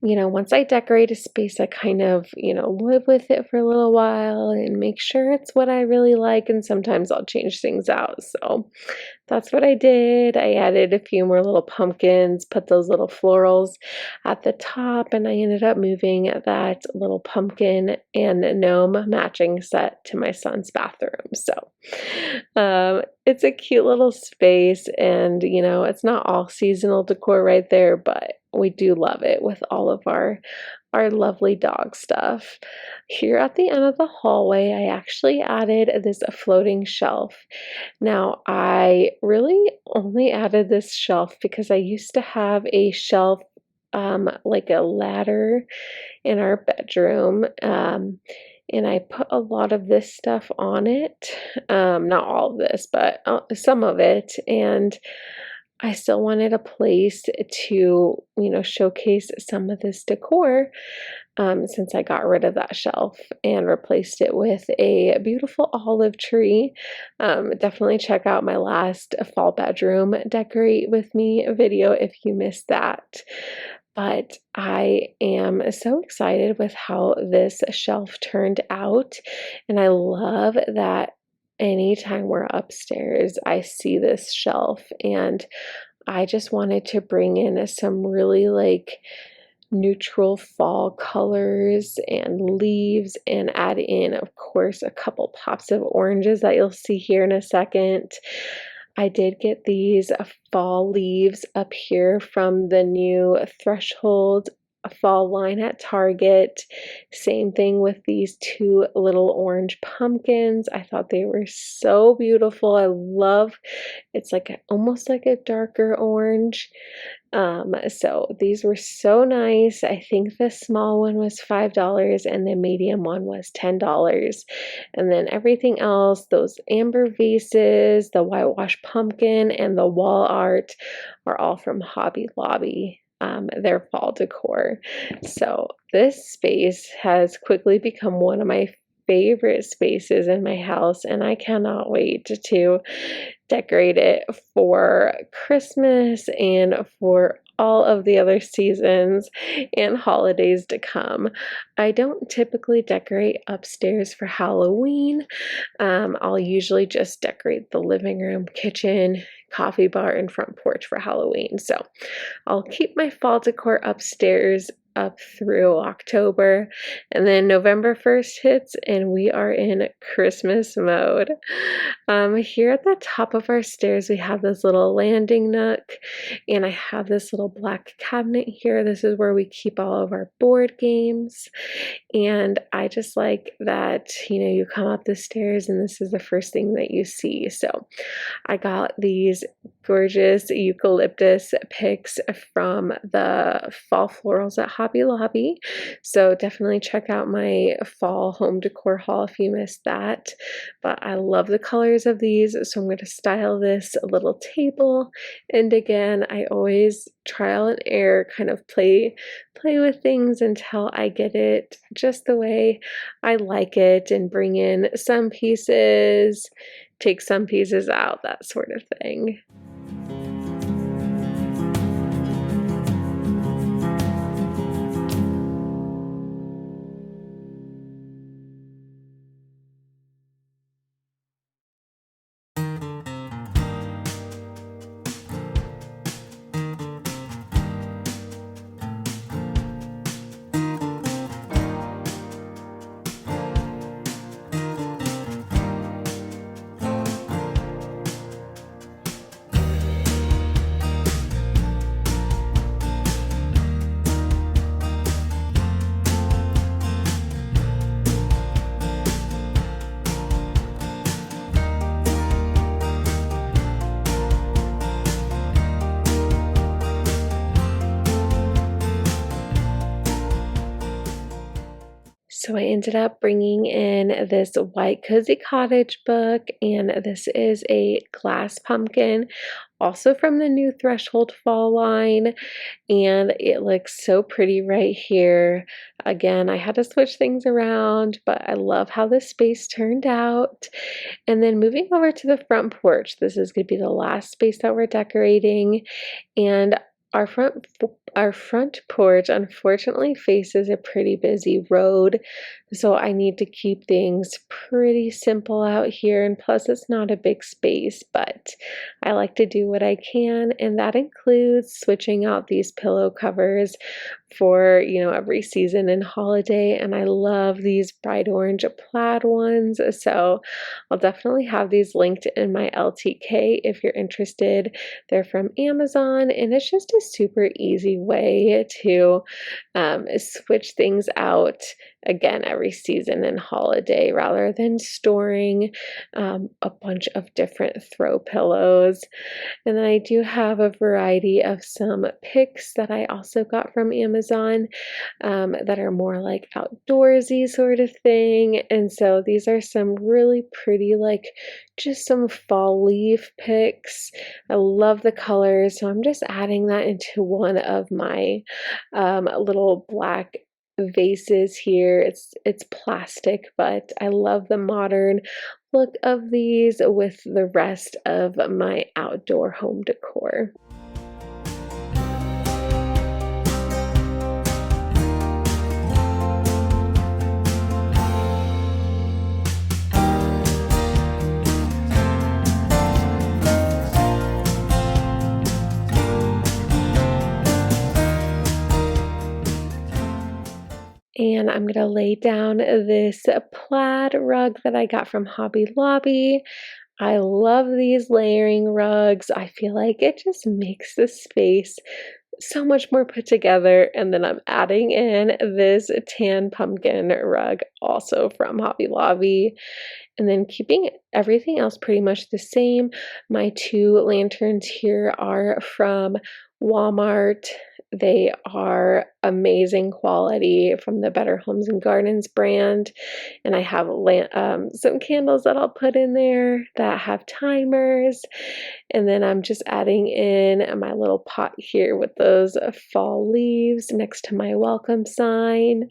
once I decorate a space, I kind of, live with it for a little while and make sure it's what I really like. And sometimes I'll change things out. So that's what I did. I added a few more little pumpkins, put those little florals at the top, and I ended up moving that little pumpkin and gnome matching set to my son's bathroom. So it's a cute little space, and it's not all seasonal decor right there, but we do love it with all of our lovely dog stuff. Here at the end of the hallway, I actually added this floating shelf. Now, I really only added this shelf because I used to have a shelf, like a ladder in our bedroom, and I put a lot of this stuff on it. Not all of this, but some of it, and I still wanted a place to, showcase some of this decor, since I got rid of that shelf and replaced it with a beautiful olive tree. Definitely check out my last fall bedroom decorate with me video if you missed that. But I am so excited with how this shelf turned out, and I love that anytime we're upstairs, I see this shelf, and I just wanted to bring in some really neutral fall colors and leaves, and add in, of course, a couple pops of oranges that you'll see here in a second. I did get these fall leaves up here from the new Threshold fall line at Target. Same thing with these two little orange pumpkins. I thought they were so beautiful. I love, it's almost like a darker orange. So these were so nice. I think the small one was $5 and the medium one was $10. And then everything else, those amber vases, the whitewash pumpkin, and the wall art are all from Hobby Lobby. Their fall decor. So this space has quickly become one of my favorite spaces in my house, and I cannot wait to decorate it for Christmas and for all of the other seasons and holidays to come. I don't typically decorate upstairs for Halloween. I'll usually just decorate the living room, kitchen, coffee bar, and front porch for Halloween. So I'll keep my fall decor upstairs up through October, and then November 1st hits and we are in Christmas mode. Here at the top of our stairs, we have this little landing nook, and I have this little black cabinet here. This is where we keep all of our board games, and I just like that, you come up the stairs and this is the first thing that you see. So I got these gorgeous eucalyptus picks from the fall florals at Hobby Lobby. So definitely check out my fall home decor haul if you missed that. But I love the colors of these, so I'm going to style this little table. And again, I always trial and error, kind of play with things until I get it just the way I like it, and bring in some pieces, take some pieces out, that sort of thing. I ended up bringing in this white cozy cottage book, and this is a glass pumpkin, also from the new Threshold fall line, and it looks so pretty right here. Again, I had to switch things around, but I love how this space turned out. And then moving over to the front porch, this is going to be the last space that we're decorating, and our front porch unfortunately faces a pretty busy road, so I need to keep things pretty simple out here, and plus it's not a big space, but I like to do what I can, and that includes switching out these pillow covers for, every season and holiday. And I love these bright orange plaid ones, so I'll definitely have these linked in my LTK if you're interested. They're from Amazon, and it's just a super easy way to switch things out again every season and holiday, rather than storing a bunch of different throw pillows. And then I do have a variety of some picks that I also got from Amazon that are more like outdoorsy sort of thing. And so these are some really pretty, like just some fall leaf picks. I love the colors, so I'm just adding that into one of my little black vases here. It's plastic, but I love the modern look of these with the rest of my outdoor home decor. And I'm going to lay down this plaid rug that I got from Hobby Lobby. I love these layering rugs. I feel like it just makes the space so much more put together. And then I'm adding in this tan pumpkin rug, also from Hobby Lobby. And then keeping everything else pretty much the same. My two lanterns here are from Walmart. They are amazing quality from the Better Homes and Gardens brand. And I have some candles that I'll put in there that have timers. And then I'm just adding in my little pot here with those fall leaves next to my welcome sign.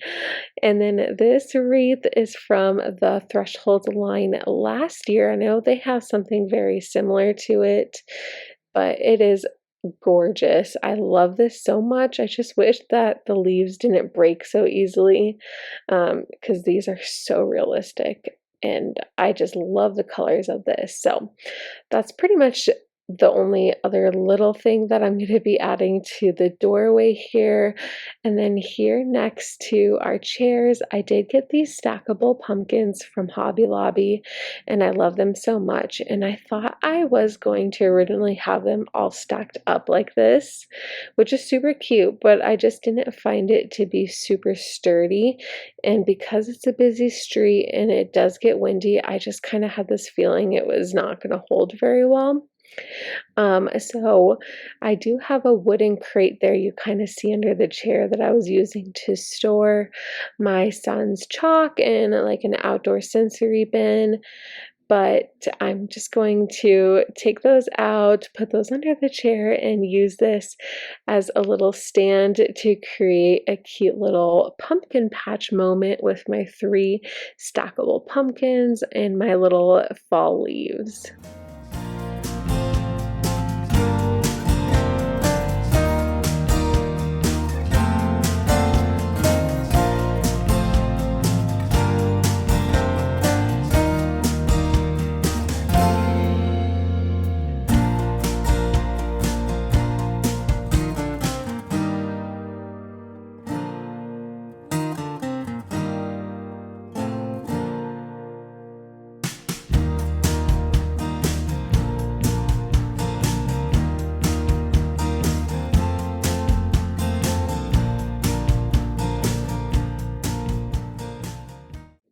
And then this wreath is from the Threshold line last year. I know they have something very similar to it, but it is gorgeous. I love this so much. I just wish that the leaves didn't break so easily, because these are so realistic, and I just love the colors of this. So that's pretty much the only other little thing that I'm going to be adding to the doorway here. And then here next to our chairs, I did get these stackable pumpkins from Hobby Lobby, and I love them so much. And I thought I was going to originally have them all stacked up like this, which is super cute, but I just didn't find it to be super sturdy. And because it's a busy street and it does get windy, I just kind of had this feeling it was not going to hold very well. So I do have a wooden crate there you kind of see under the chair that I was using to store my son's chalk and like an outdoor sensory bin, but I'm just going to take those out, put those under the chair, and use this as a little stand to create a cute little pumpkin patch moment with my 3 stackable pumpkins and my little fall leaves.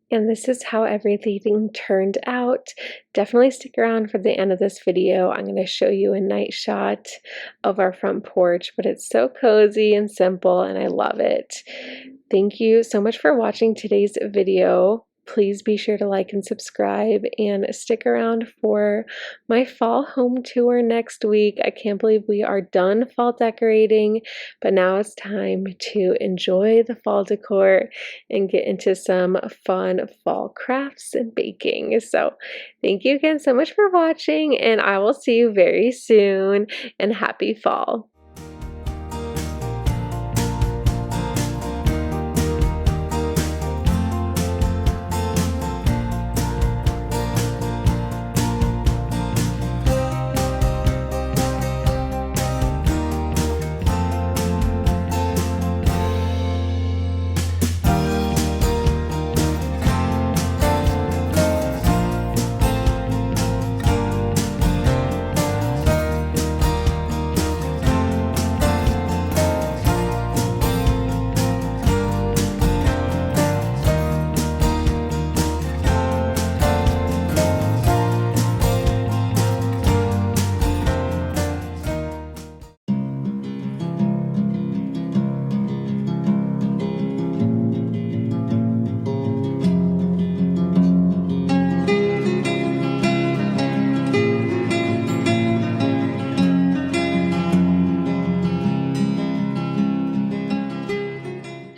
And this is how everything turned out. Definitely stick around for the end of this video. I'm going to show you a night shot of our front porch, but it's so cozy and simple and I love it. Thank you so much for watching today's video. Please be sure to like and subscribe and stick around for my fall home tour next week. I can't believe we are done fall decorating, but now it's time to enjoy the fall decor and get into some fun fall crafts and baking. So thank you again so much for watching, and I will see you very soon, and happy fall.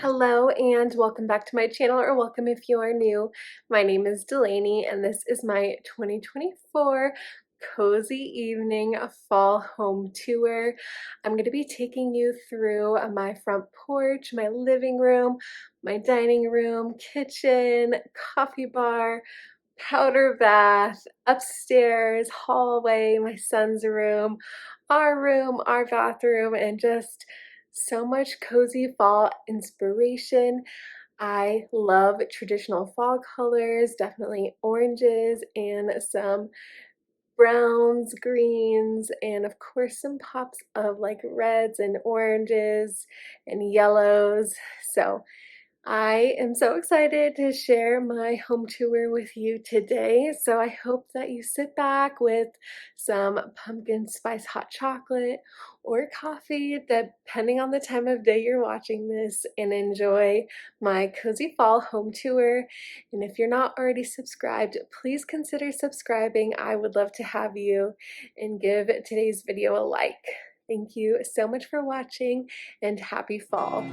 Hello and welcome back to my channel, or welcome if you are new. My name is Delaney and this is my 2024 cozy evening fall home tour. I'm going to be taking you through my front porch, my living room, my dining room, kitchen, coffee bar, powder bath, upstairs, hallway, my son's room, our bathroom, and just so much cozy fall inspiration. I love traditional fall colors, definitely oranges and some browns, greens, and of course some pops of like reds and oranges and yellows. So I am so excited to share my home tour with you today. So I hope that you sit back with some pumpkin spice hot chocolate or coffee, depending on the time of day you're watching this, and enjoy my cozy fall home tour. And if you're not already subscribed, please consider subscribing. I would love to have you, and give today's video a like. Thank you so much for watching, and happy fall.